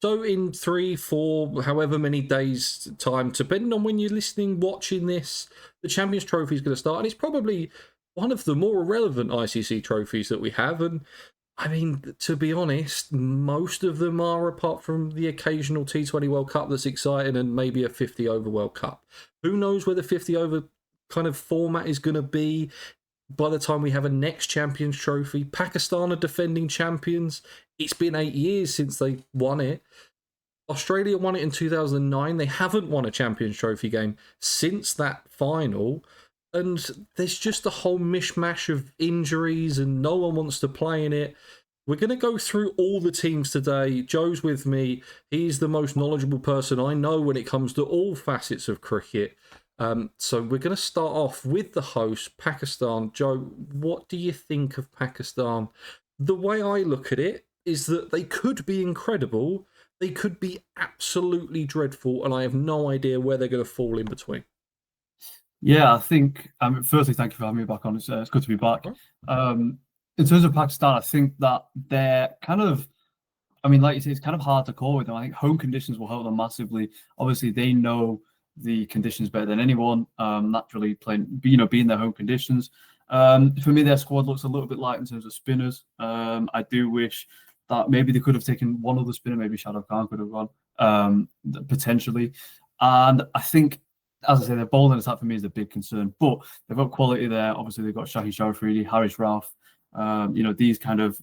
So in 3, 4, however many days time, depending on when you're listening, watching this, the Champions Trophy is going to start, and it's probably one of the more relevant ICC trophies that we have. And I mean, to be honest, most of them are, apart from the occasional T20 World Cup that's exciting and maybe a 50 over World Cup. Who knows where the 50 over kind of format is going to be by the time we have a next Champions Trophy. Pakistan are defending champions. It's been 8 years since they won it. Australia won it in 2009. They haven't won a Champions Trophy game since that final. And there's just a whole mishmash of injuries and no one wants to play in it. We're going to go through all the teams today. Joe's with me. He's the most knowledgeable person I know when it comes to all facets of cricket. So we're going to start off with the host, Pakistan. Joe, what do you think of Pakistan? The way I look at it is that they could be incredible. They could be absolutely dreadful, and I have no idea where they're going to fall in between. Yeah, I think, firstly, thank you for having me back on. It's good to be back. In terms of Pakistan, I think that they're kind of, like you say, it's kind of hard to call with them. I think home conditions will help them massively. Obviously, they know the conditions better than anyone, naturally playing, being their home conditions. For me, their squad looks a little bit light in terms of spinners. I do wish that maybe they could have taken one other spinner, maybe Shadab Khan could have gone, potentially. And I think, as I say, their bowling attack for me is a big concern, but they've got quality there. Obviously, they've got Shaheen Sharafridi, Haris Rauf, these kind of,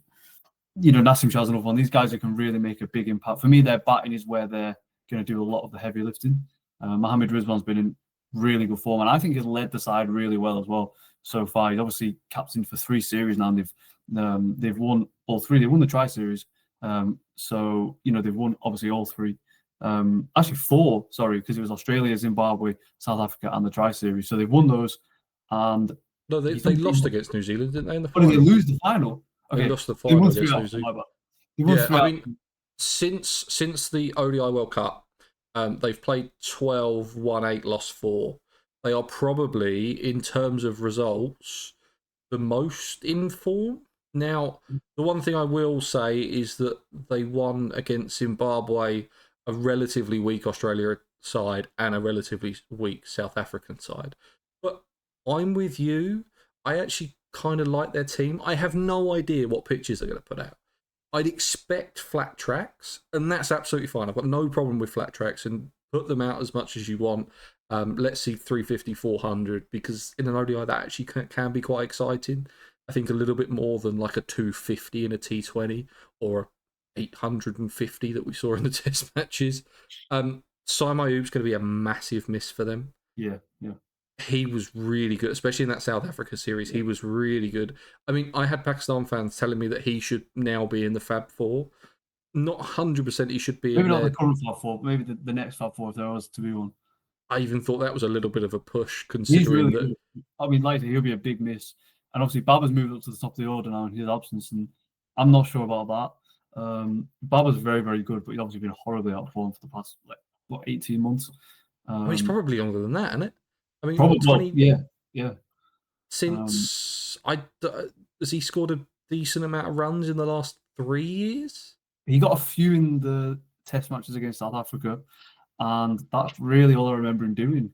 Nassim Shah's another one. These guys who can really make a big impact. For me, their batting is where they're going to do a lot of the heavy lifting. Mohammad Rizwan's been in really good form, and I think he's led the side really well as well so far. He's obviously captained for 3 series now, and they've won all 3. They won the Tri-Series, so they've won obviously all 3. Actually 4, sorry, because it was Australia, Zimbabwe, South Africa, and the Tri-Series. So they've won those, and no, they lost against New Zealand, didn't they? In the final? Final? Did they lose the final? Okay, they lost the final against New Zealand. Yeah, I mean, since the ODI World Cup, they've played 12, won 8, lost 4. They are probably, in terms of results, the most in form. Now, the one thing I will say is that they won against Zimbabwe, a relatively weak Australia side, and a relatively weak South African side. But I'm with you. I actually kind of like their team. I have no idea what pitches they're going to put out. I'd expect flat tracks, and that's absolutely fine. I've got no problem with flat tracks, and put them out as much as you want. Let's see 350, 400, because in an ODI that actually can be quite exciting. I think a little bit more than like a 250 in a T20 or a 850 that we saw in the test matches. Simo Ayub's going to be a massive miss for them. Yeah. He was really good, especially in that South Africa series. He was really good. I mean, I had Pakistan fans telling me that he should now be in the Fab Four. Not 100% he should be maybe in not there. The current Fab Four, maybe the next Fab Four if there was to be one. I even thought that was a little bit of a push, considering that. Good. I mean, likely he'll be a big miss. And obviously, Baba's moved up to the top of the order now in his absence, and I'm not sure about that. Baba's very, very good, but he's obviously been horribly out of form for the past 18 months. Well, it's probably longer than that, isn't it? I mean, probably 20. Yeah. Since has he scored a decent amount of runs in the last 3 years? He got a few in the test matches against South Africa, and that's really all I remember him doing.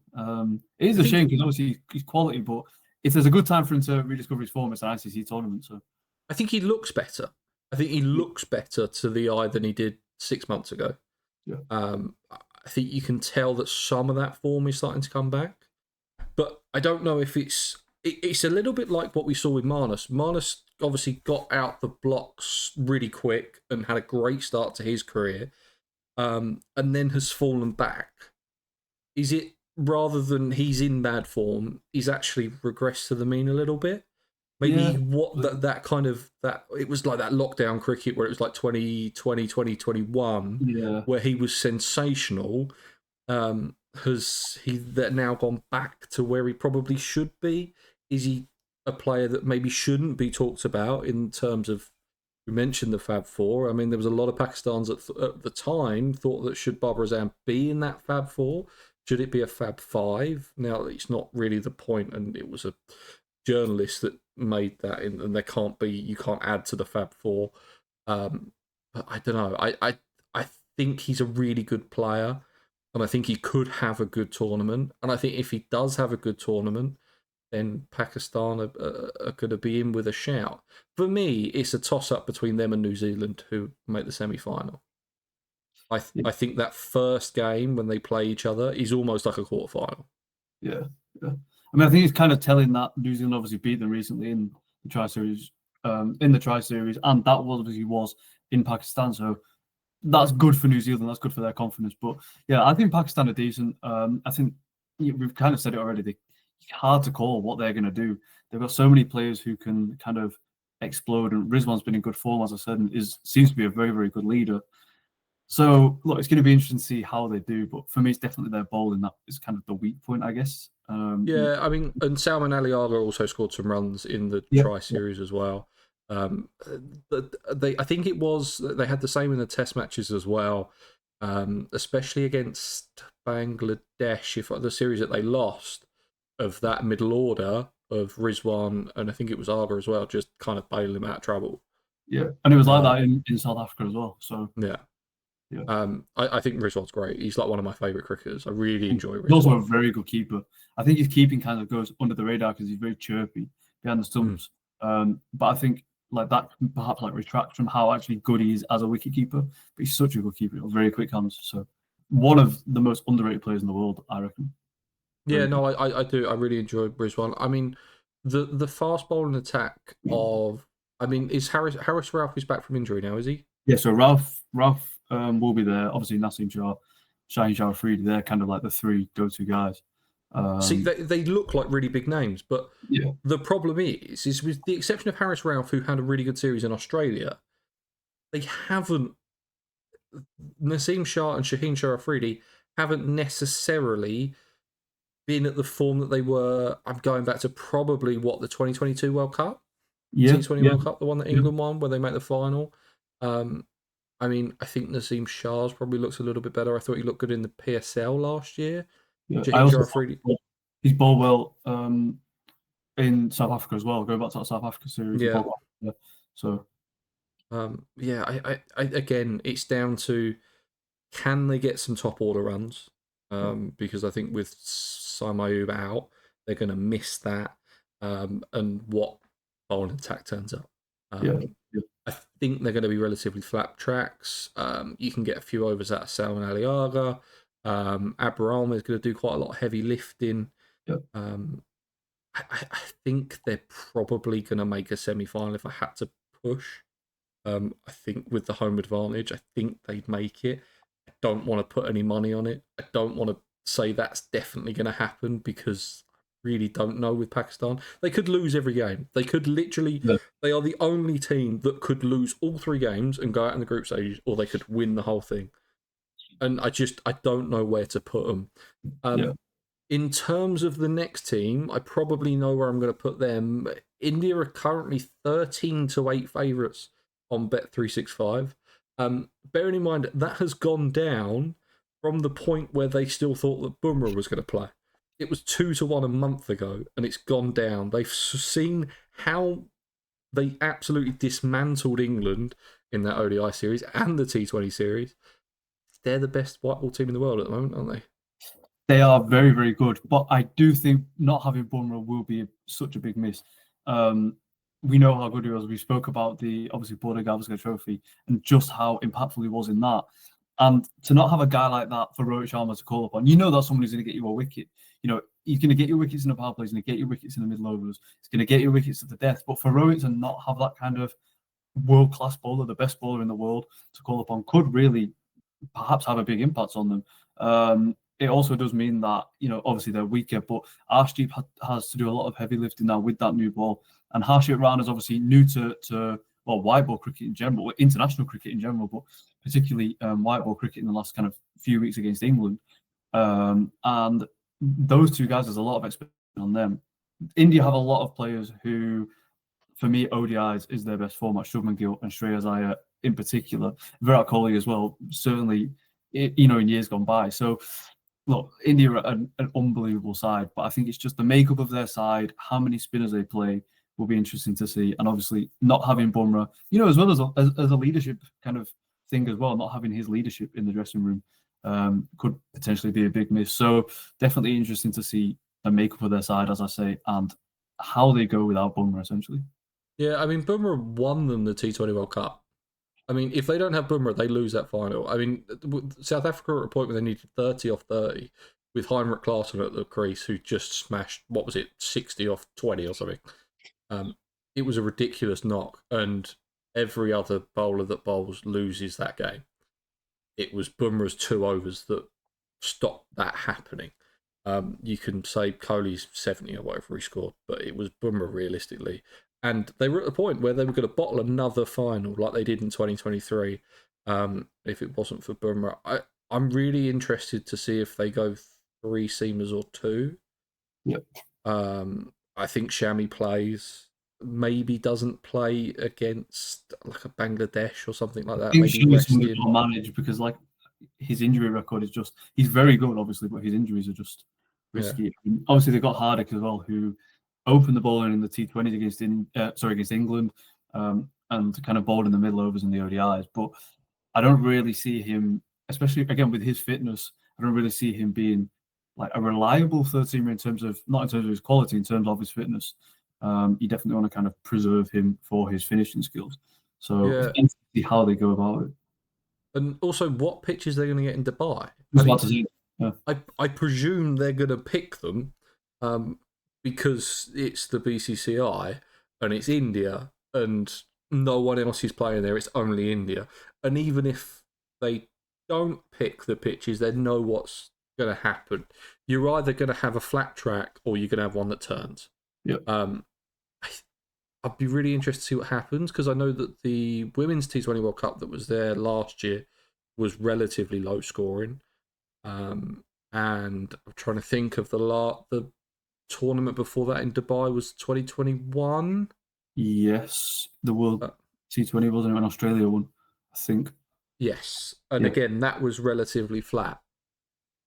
It is a shame because obviously he's quality, but if there's a good time for him to rediscover his form, it's an ICC tournament. So I think he looks better. I think he looks better to the eye than he did 6 months ago. Yeah. I think you can tell that some of that form is starting to come back, but I don't know if it's a little bit like what we saw with Marnus. Marnus obviously got out the blocks really quick and had a great start to his career, and then has fallen back. Is it rather than he's in bad form, he's actually regressed to the mean a little bit? Maybe that kind of it was like that lockdown cricket where it was like 2020, 2021, where he was sensational. Has he now gone back to where he probably should be? Is he a player that maybe shouldn't be talked about in terms of, we mentioned the Fab Four. I mean, there was a lot of Pakistans at the time thought that should Babar Azam be in that Fab Four? Should it be a Fab Five? Now, it's not really the point, and it was a journalist that made that, and you can't add to the Fab Four. But I don't know. I think he's a really good player, and I think he could have a good tournament. And I think if he does have a good tournament, then Pakistan are going to be in with a shout. For me, it's a toss-up between them and New Zealand, who make the semi-final. Yeah. I think that first game when they play each other is almost like a quarter-final. Yeah. I mean, I think it's kind of telling that New Zealand obviously beat them recently in the Tri-Series, and that was in Pakistan. So that's good for New Zealand. That's good for their confidence. But yeah, I think Pakistan are decent. I think we've kind of said it already. It's hard to call what they're going to do. They've got so many players who can kind of explode, and Rizwan's been in good form, as I said, and seems to be a very, very good leader. So look, it's going to be interesting to see how they do. But for me, it's definitely their bowling that is kind of the weak point, I guess. Yeah, I mean, and Salman Aliaga also scored some runs in the Tri-Series as well. I think it was they had the same in the Test matches as well, especially against Bangladesh. If the series that they lost of that middle order of Rizwan and I think it was Aga as well, just kind of bailing them out of trouble. Yeah, and it was like that in South Africa as well. So yeah. I think Rizwan's great. He's like one of my favourite cricketers. I really enjoy Rizwan. He's also a very good keeper. I think his keeping kind of goes under the radar because he's very chirpy behind the stumps. But I think like that perhaps like retracts from how actually good he is as a wicketkeeper. But he's such a good keeper, very quick hands. So one of the most underrated players in the world, I reckon. Yeah, no, I do. I really enjoy Rizwan. I mean, the fast bowling attack of, I mean, is Harris Ralph is back from injury now, is he? Yeah, so Ralph will be there. Obviously, Naseem Shah, Shaheen Shah Afridi, they're kind of like the three go-to guys. See, they look like really big names, but the problem is with the exception of Harris Ralph, who had a really good series in Australia, they haven't. Naseem Shah and Shaheen Shah Afridi haven't necessarily been at the form that they were. I'm going back to probably the 2022 World Cup, T20 World Cup, the one that England won, where they make the final. I mean, I think Naseem Shah's probably looks a little bit better. I thought he looked good in the PSL last year. Yeah, he's bowled well in South Africa as well. Go back to that South Africa series. Yeah. So. I again, it's down to can they get some top order runs? Because I think with Saimayub out, they're going to miss that. And what bowling attack turns up. I think they're going to be relatively flat tracks. You can get a few overs out of Salman Aliaga. Abraham is going to do quite a lot of heavy lifting. I think they're probably going to make a semi-final if I had to push. I think with the home advantage, I think they'd make it. I don't want to put any money on it. I don't want to say that's definitely going to happen because I really don't know with Pakistan. They could lose every game. They could literally, they are the only team that could lose all 3 games and go out in the group stage, or they could win the whole thing. And I don't know where to put them. In terms of the next team, I probably know where I'm going to put them. India are currently 13-8 favourites on Bet365. Bearing in mind, that has gone down from the point where they still thought that Bumrah was going to play. It was 2-1 a month ago, and it's gone down. They've seen how they absolutely dismantled England in that ODI series and the T20 series. They're the best white ball team in the world at the moment, aren't they? They are very, very good. But I do think not having Bumrah will be such a big miss. We know how good he was. We spoke about the, obviously, Border Gavaskar Trophy and just how impactful he was in that. And to not have a guy like that for Rohit Sharma to call upon, you know that's someone who's going to get you a wicket. You know, he's going to get you wickets in the power play, he's going to get you wickets in the middle overs, he's going to get you wickets to the death. But for Rohit to not have that kind of world-class bowler, the best bowler in the world to call upon, could really perhaps have a big impact on them. It also does mean that, you know, obviously they're weaker, but Arshdeep has to do a lot of heavy lifting now with that new ball. And Harshit Rana is obviously new to white ball cricket in general, international cricket in general, but particularly white ball cricket in the last kind of few weeks against England. And those two guys, there's a lot of expectation on them. India have a lot of players who, for me, ODIs is their best format. Shubman Gill and Shreyas Iyer in particular. Virat Kohli as well, certainly, you know, in years gone by. So, look, India are an unbelievable side, but I think it's just the makeup of their side, how many spinners they play will be interesting to see. And obviously, not having Bumrah, you know, as well as a leadership kind of thing as well. Not having his leadership in the dressing room could potentially be a big miss. So definitely interesting to see the makeup of their side, as I say, and how they go without Bumrah essentially. Yeah, I mean, Bumrah won them the T20 World Cup. I mean, if they don't have Bumrah, they lose that final. I mean, South Africa at a point where they needed 30 off 30 with Heinrich Klaassen at the crease, who just smashed, what was it, 60 off 20 or something. It was a ridiculous knock, and every other bowler that bowls loses that game. It was Bumrah's 2 overs that stopped that happening. You can say Kohli's 70 or whatever he scored, but it was Bumrah realistically. And they were at the point where they were going to bottle another final like they did in 2023 if it wasn't for Bumrah. I'm really interested to see if they go 3 seamers or 2. Yep. I think Shami plays, maybe doesn't play against like a Bangladesh or something like that. I think Maybe Shami's rested. manage because like his injury record is just, he's very good obviously, but his injuries are just risky. Yeah. Obviously they've got Hardik as well, who opened the bowling in the T20s against England, and kind of bowled in the middle overs in the ODIs. But I don't really see him, especially again with his fitness, I don't really see him being like a reliable third seamer in terms of, not in terms of his quality, in terms of his fitness. You definitely want to kind of preserve him for his finishing skills. So it's interesting to see how they go about it. And also, what pitches they're going to get in Dubai? I presume they're going to pick them because it's the BCCI and it's India and no one else is playing there. It's only India. And even if they don't pick the pitches, they know what's going to happen. You're either going to have a flat track or you're going to have one that turns. Yep. I'd be really interested to see what happens because I know that the Women's T20 World Cup that was there last year was relatively low scoring. And I'm trying to think of the tournament before that in Dubai was 2021. Yes, the World T20 wasn't an Australia one, I think. Yes, and again that was relatively flat.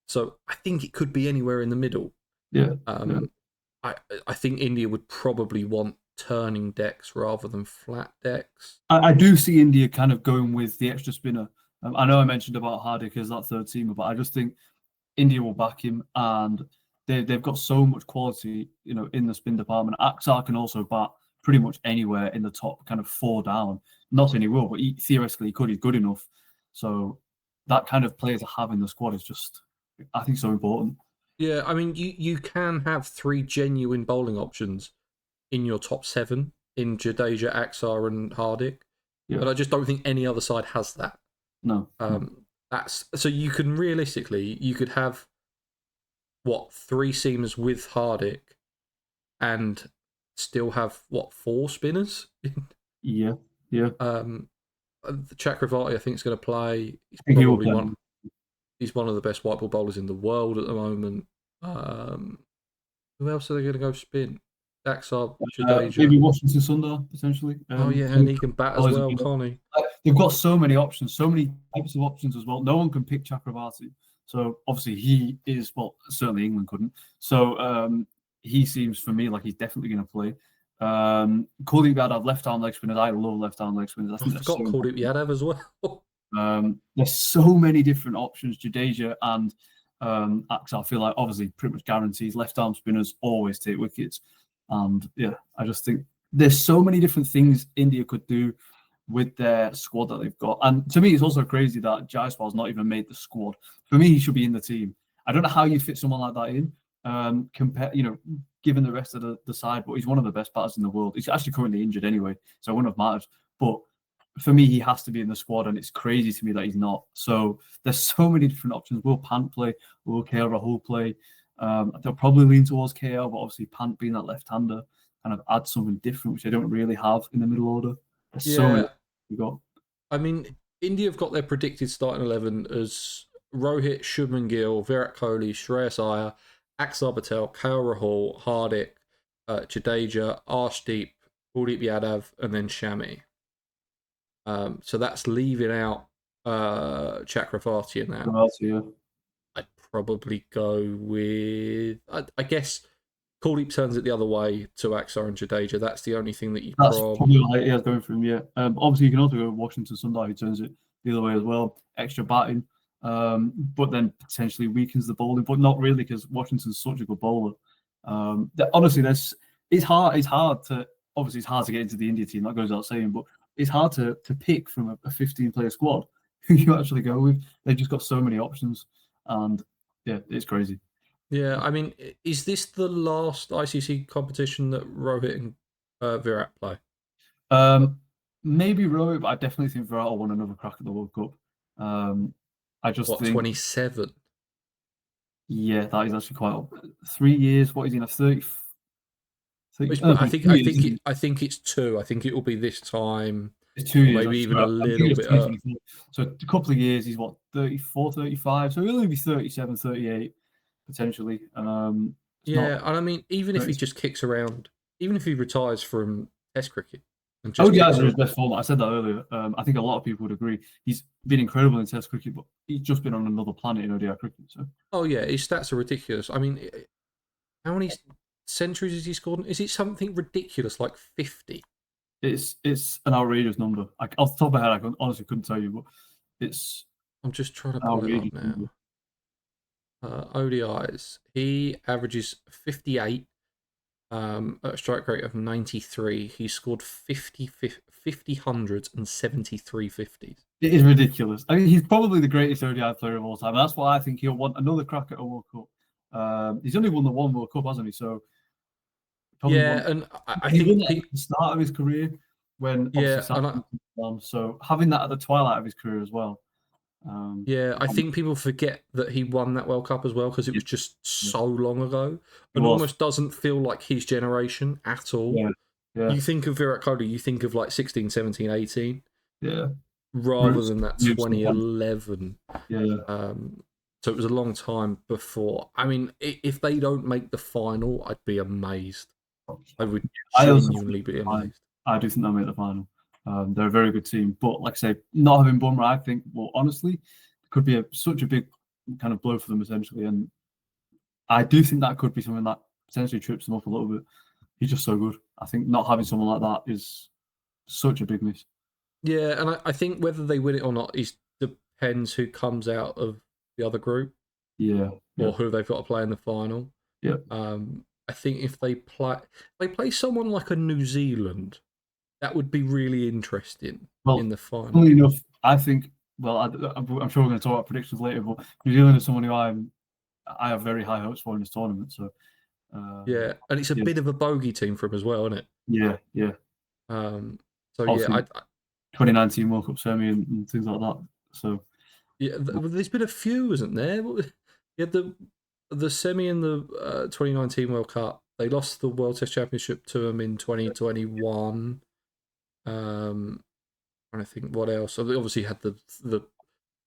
So I think it could be anywhere in the middle. Yeah. I think India would probably want turning decks rather than flat decks. I do see India kind of going with the extra spinner. I know I mentioned about Hardik as that third seamer, but I just think India will back him, and they've got so much quality, in the spin department. Aksar can also bat pretty much anywhere in the top kind of 4 down. Not saying he will, but theoretically he could. He's good enough. So that kind of player to have in the squad is just, I think, so important. Yeah, I mean, you can have 3 genuine bowling options in your top 7 in Jadeja, Aksar, and Hardik, but I just don't think any other side has that. No. That's so you can realistically have 3 seamers with Hardik, and still have 4 spinners. Yeah. The Chakravarti, I think, is going to play. He's probably he's one of the best white ball bowlers in the world at the moment. Who else are they going to go spin? Aksar, Jadeja. Maybe Washington Sundar, potentially. And he can bat as well, can't he? They've got so many options, so many types of options as well. No one can pick Chakravarti. So obviously he is, certainly England couldn't. So he seems, for me, like he's definitely going to play. Kuldeep Yadav, left-arm leg spinners. I love left-arm leg spinners. I forgot Kuldeep Yadav as well. There's so many different options. Jadeja and Aksar, I feel like obviously pretty much guarantees. Left-arm spinners always take wickets. And I just think there's so many different things India could do with their squad that they've got. And to me, it's also crazy that Jaiswal's not even made the squad. For me, he should be in the team. I don't know how you fit someone like that in, given the rest of the side, but he's one of the best batters in the world. He's actually currently injured anyway, so it wouldn't have mattered. But for me, he has to be in the squad, and it's crazy to me that he's not. So there's so many different options. Will Pant play? Will KL Rahul play? They'll probably lean towards KL, but obviously Pant being that left-hander kind of adds something different, which they don't really have in the middle order. There's so many we got. I mean, India have got their predicted starting 11 as Rohit, Shubman Gill, Virat Kohli, Shreyas Iyer, Aksar Patel, KL Rahul, Hardik, Jadeja, Arshdeep, Kuldeep Yadav, and then Shami. So that's leaving out Chakravarti in that. I'd probably go with, I guess, Kuldeep turns it the other way to Aksar and Jadeja. That's the only thing that you probably what he has going for him, yeah. Obviously, you can also go with Washington Sundar, who turns it the other way as well, extra batting, but then potentially weakens the bowling, but not really because Washington's such a good bowler. Honestly, it's hard to obviously it's hard to get into the India team, that goes without saying, but it's hard to pick from a 15-player squad who you actually go with. They've just got so many options, and yeah, it's crazy. Yeah, I mean, is this the last ICC competition that Rohit and Virat play? Maybe Rohit, but I definitely think Virat will want another crack at the World Cup. I just think 27? Yeah, that is actually quite 3 years. What is he in a 30? I think it's 2. I think it will be this time. It's 2 years. Maybe even a little bit. So a couple of years, he's what, 34, 35. So he'll only be 37, 38 potentially. Yeah, and I mean, even if he just kicks around, even if he retires from Test cricket, and just ODIs are his best format. I said that earlier. I think a lot of people would agree. He's been incredible in Test cricket, but he's just been on another planet in ODI cricket. So. Oh yeah, his stats are ridiculous. I mean, how many centuries has he scored? Is it something ridiculous like 50? It's an outrageous number. Off the top of my head, I honestly couldn't tell you, but it's. I'm just trying to pull it up now. ODIs. He averages 58 at a strike rate of 93. He scored 50 hundreds and 73 50s. It is ridiculous. I mean, he's probably the greatest ODI player of all time. And that's why I think he'll want another crack at a World Cup. He's only won the one World Cup, hasn't he? So and I think at the start of his career when so having that at the twilight of his career as well. I think people forget that he won that World Cup as well because it was just so long ago and almost doesn't feel like his generation at all. Yeah. You think of Virat Kohli, you think of like 16, 17, 18. Yeah. Rather than that 2011. Yeah. So it was a long time before. I mean, if they don't make the final, I'd be amazed. I would genuinely be amazed. I do think they'll make the final. They're a very good team, but like I say, not having Bumrah, I think, well, honestly, it could be such a big kind of blow for them essentially, and I do think that could be something that potentially trips them up a little bit. He's just so good. I think not having someone like that is such a big miss. Yeah, and I think whether they win it or not depends who comes out of the other group. Yeah. Or who they've got to play in the final. Yeah. I think if they play someone like a New Zealand, that would be really interesting in the final. Funnily enough, I think. Well, I'm sure we're going to talk about predictions later, but New Zealand is someone who I have very high hopes for in this tournament. So. Yeah, and it's a bit of a bogey team for him as well, isn't it? Yeah. 2019 World Cup semi and things like that. So. Yeah, there's been a few, isn't there? You had the semi in the 2019 World Cup. They lost the World Test Championship to them in 2021. I think what else. So they obviously had the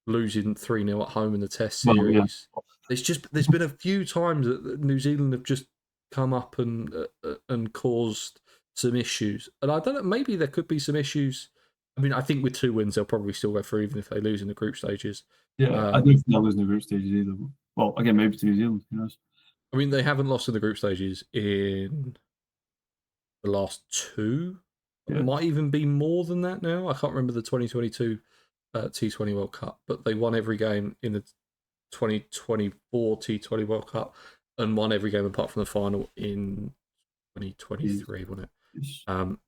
losing 3-0 at home in the Test series. There's been a few times that New Zealand have just come up and caused some issues, and I don't know. Maybe there could be some issues. I mean, I think with 2 wins, they'll probably still go through, even if they lose in the group stages. Yeah, I don't think they'll lose in the group stages either. Well, again, maybe to New Zealand, who knows? I mean, they haven't lost in the group stages in the last 2. Yeah. It might even be more than that now. I can't remember the 2022 T20 World Cup, but they won every game in the 2024 T20 World Cup and won every game apart from the final in 2023, wasn't it?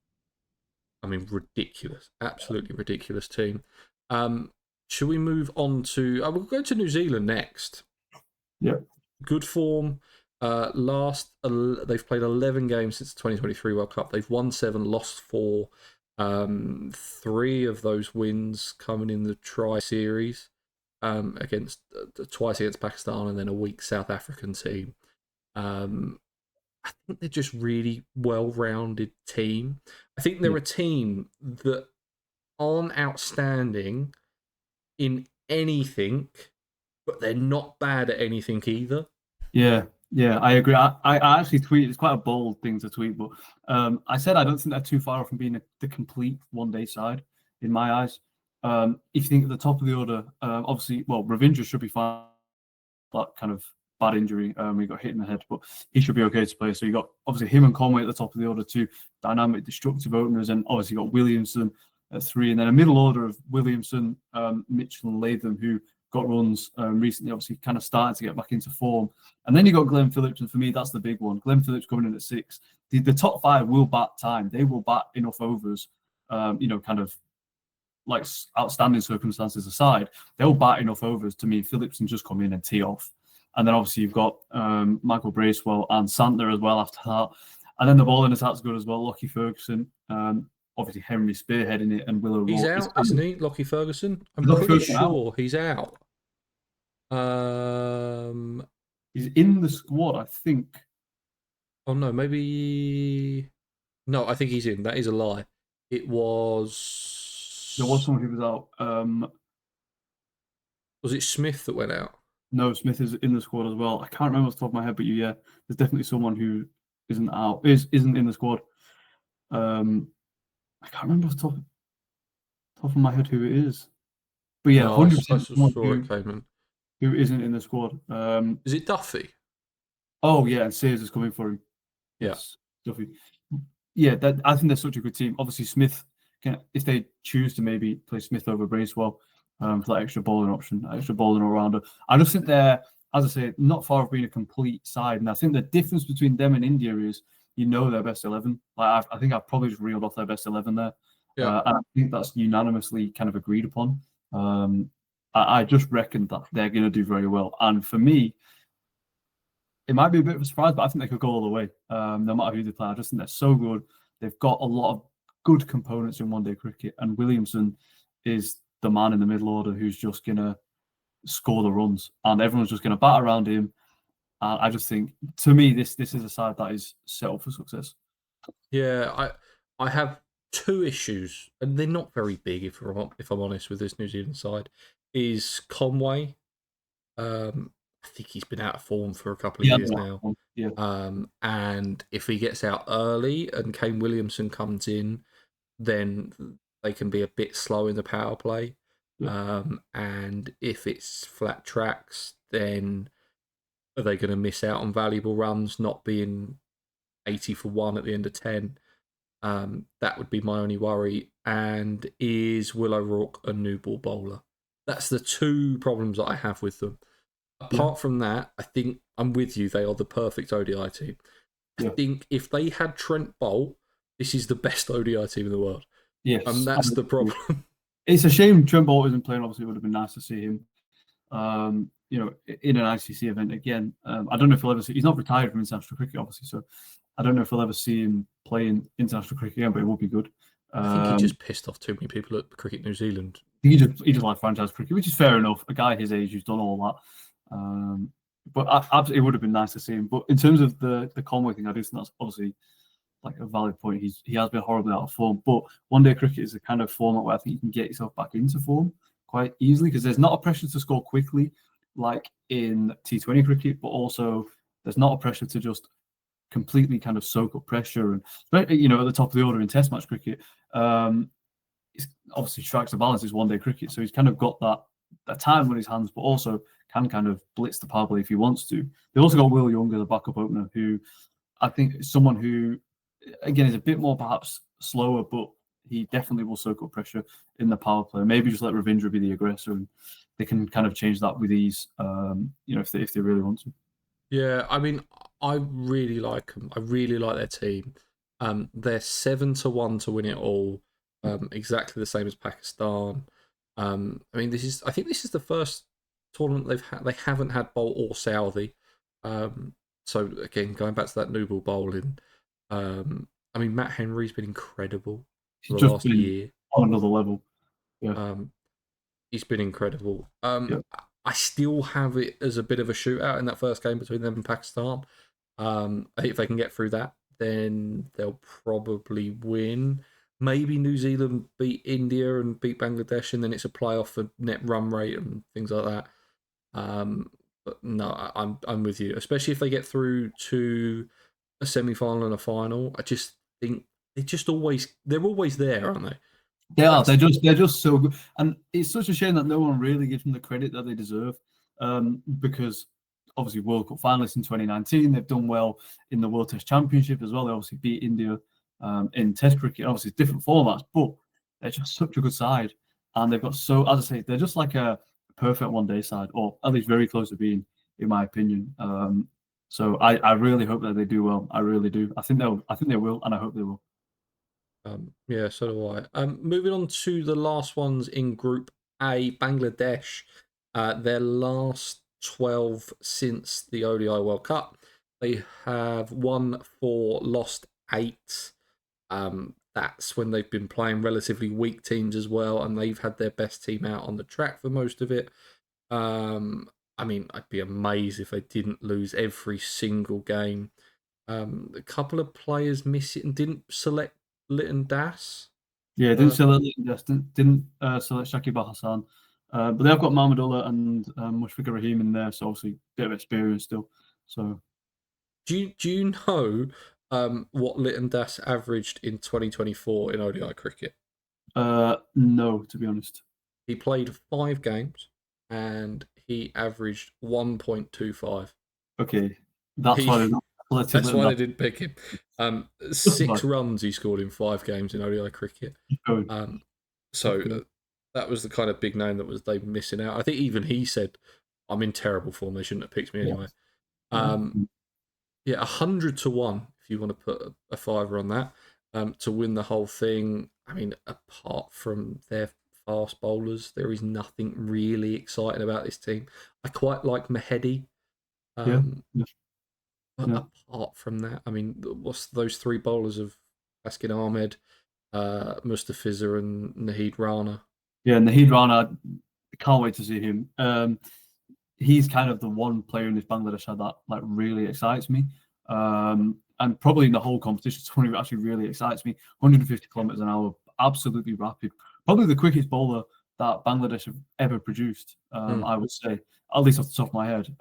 I mean, ridiculous, absolutely ridiculous team. Should we move on to? We'll go to New Zealand next. Yeah, good form. They've played 11 games since the 2023 World Cup. They've won 7, lost 4. 3 of those wins coming in the Tri-Series against twice against Pakistan and then a weak South African team. I think they're just really well-rounded team. I think they're a team that aren't outstanding in anything, but they're not bad at anything either. Yeah, I agree. I actually tweeted, it's quite a bold thing to tweet, but I said I don't think they're too far off from being the complete one-day side in my eyes. If you think at the top of the order, obviously, well, Ravindra should be fine. That kind of bad injury, he got hit in the head, but he should be okay to play. So you got obviously him and Conway at the top of the order, 2 dynamic, destructive openers, and obviously you got Williamson, at 3, and then a middle order of Williamson, Mitchell, and Latham, who got runs recently, obviously kind of starting to get back into form. And then you got Glenn Phillips, and for me, that's the big one. Glenn Phillips coming in at 6. The top 5 will bat time. They will bat enough overs, kind of like outstanding circumstances aside, they'll bat enough overs to me. Phillips can just come in and tee off. And then obviously you've got Michael Bracewell and Santner as well after that. And then the bowling attack's good as well. Lockie Ferguson, obviously Henry spearheading it, and Willow. He's Rourke. out, isn't he? Lockie Ferguson. I'm Lockie pretty Ferguson sure out. he's out. He's in the squad, I think. Oh no, maybe. No, I think he's in. That is a lie. It was. There was someone who was out. Was it Smith that went out? No, Smith is in the squad as well. I can't remember off the top of my head, but yeah, there's definitely someone who isn't out, isn't in the squad. I can't remember off the top of my head who it is. But yeah, 100% I saw it came in. Who isn't in the squad. Is it Duffy? Oh yeah, and Sears is coming for him. Yes, Duffy. Yeah, I think they're such a good team. Obviously, Smith if they choose to maybe play Smith over Bracewell for that extra bowling option, extra bowling all-rounder. I just think they're, as I say, not far off being a complete side. And I think the difference between them and India is, their best 11. Like I think I've probably just reeled off their best 11 there. Yeah. And I think that's unanimously kind of agreed upon. I just reckon that they're going to do very well. And for me, it might be a bit of a surprise, but I think they could go all the way, no matter who they play. I just think they're so good. They've got a lot of good components in one-day cricket, and Williamson is the man in the middle order who's just going to score the runs, and everyone's just going to bat around him. And I just think, to me, this is a side that is set up for success. Yeah, I have 2 issues, and they're not very big, if I'm honest, with this New Zealand side. Is Conway. I think he's been out of form for a couple of years now. Yeah. And if he gets out early and Kane Williamson comes in, then they can be a bit slow in the power play. Yeah. And if it's flat tracks, then are they going to miss out on valuable runs, not being 80 for 1 at the end of 10? That would be my only worry. And is Willow Rourke a new ball bowler? That's the 2 problems that I have with them. Apart from that, I think I'm with you. They are the perfect ODI team. I think if they had Trent Boult, this is the best ODI team in the world. Yes. And that's the problem. It's a shame Trent Boult isn't playing. Obviously, it would have been nice to see him, in an ICC event again. I don't know if he'll ever see. He's not retired from international cricket, obviously, so I don't know if we'll ever see him playing international cricket again. But it would be good. I think he just pissed off too many people at Cricket New Zealand. He just liked franchise cricket, which is fair enough. A guy his age who's done all that. But absolutely, it would have been nice to see him. But in terms of the Conway thing, I do think that's obviously like a valid point. He has been horribly out of form, but one-day cricket is a kind of format where I think you can get yourself back into form quite easily, because there's not a pressure to score quickly like in T20 cricket, but also there's not a pressure to just completely kind of soak up pressure. And at the top of the order in Test match cricket, it's obviously strikes the balance is one-day cricket, so he's kind of got that time on his hands, but also can kind of blitz the power play if he wants to. They've also got Will Young as a backup opener, who I think is someone who, again, is a bit more perhaps slower, but he definitely will soak up pressure in the power play. Maybe just let Ravindra be the aggressor, and they can kind of change that with ease, if they really want to. Yeah, I mean, I really like them. I really like their team. They're 7-1 to win it all, exactly the same as Pakistan. I mean, I think this is the first tournament they haven't had Bolt or Southey. So again, going back to that new ball bowling, I mean, Matt Henry's been incredible for the last year. On another level. Yeah. He's been incredible. I still have it as a bit of a shootout in that first game between them and Pakistan. I think if they can get through that, then they'll probably win. Maybe New Zealand beat India and beat Bangladesh, and then it's a playoff for net run rate and things like that. But no, I'm with you, especially if they get through to a semi-final and a final. I just think they're always there, aren't they? They are. They're just so good, and it's such a shame that no one really gives them the credit that they deserve. Because obviously World Cup finalists in 2019, they've done well in the World Test Championship as well. They obviously beat India in Test cricket. Obviously, different formats, but they're just such a good side, and they've got as I say, they're just like a perfect one-day side, or at least very close to being, in my opinion. So I really hope that they do well. I really do. I think they will, and I hope they will. Yeah, so do I. Moving on to the last ones in Group A, Bangladesh. Their last 12 since the ODI World Cup. They have won 4, lost 8. That's when they've been playing relatively weak teams as well, and they've had their best team out on the track for most of it. I mean, I'd be amazed if they didn't lose every single game. A couple of players missing, didn't select Litton Das. Yeah, didn't select didn't select Shakib Hassan, but they've got Mahmudullah and Mushfiqur Rahim in there, so obviously a bit of experience still. So Do you know what Litton Das averaged in 2024 in ODI cricket? no, to be honest. He played 5 games and he averaged 1.25. Okay, that's why they're not selected. That's why they didn't pick him. 6 runs he scored in 5 games in ODI cricket. So that was the kind of big name that was they missing out. I think even he said, "I'm in terrible form. They shouldn't have picked me anyway." Yeah, 100 to 1 if you want to put a fiver on that to win the whole thing. I mean, apart from their fast bowlers, there is nothing really exciting about this team. I quite like Mahedi. But apart from that, I mean, what's those 3 bowlers of Baskin Ahmed, Mustafiza, and Naheed Rana? Yeah, Naheed Rana, I can't wait to see him. He's kind of the one player in this Bangladesh side that like really excites me. And probably in the whole competition, someone who actually really excites me. 150 kilometers an hour, absolutely rapid. Probably the quickest bowler that Bangladesh have ever produced, I would say, at least off the top of my head.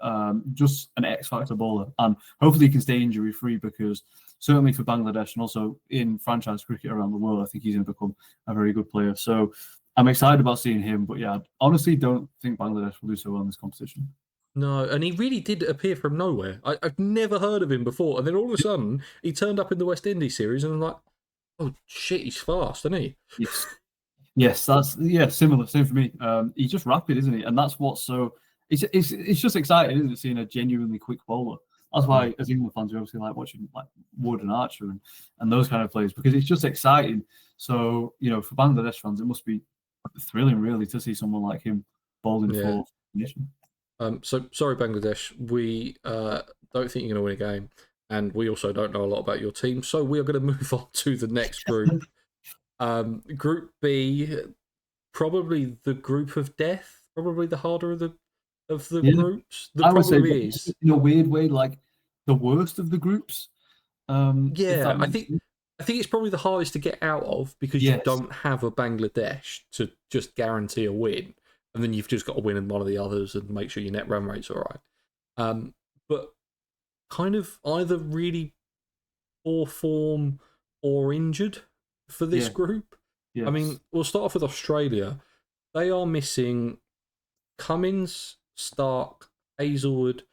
Just an X-factor bowler. And hopefully he can stay injury-free, because certainly for Bangladesh and also in franchise cricket around the world, I think he's going to become a very good player. So I'm excited about seeing him. But yeah, I honestly don't think Bangladesh will do so well in this competition. No, and he really did appear from nowhere. I've never heard of him before, and then all of a sudden he turned up in the West Indies series, and I'm like, oh shit, he's fast, isn't he? Yes, similar, same for me. He's just rapid, isn't he? And that's what's so. It's just exciting, isn't it? Seeing a genuinely quick bowler. That's why, as England fans, we obviously like watching like Wood and Archer and those kind of players, because it's just exciting. So for Bangladesh fans, it must be thrilling, really, to see someone like him bowling for the nation. So sorry, Bangladesh, we don't think you're going to win a game, and we also don't know a lot about your team. So we are going to move on to the next group. Group B, probably the group of death, probably the harder of the groups. The problem is, in a weird way, like the worst of the groups. I think it's probably the hardest to get out of, because you don't have a Bangladesh to just guarantee a win, and then you've just got to win in one of the others and make sure your net run rate's all right. But kind of either really poor form or injured for this group. Yes. I mean, we'll start off with Australia. They are missing Cummins, Stark, Hazelwood,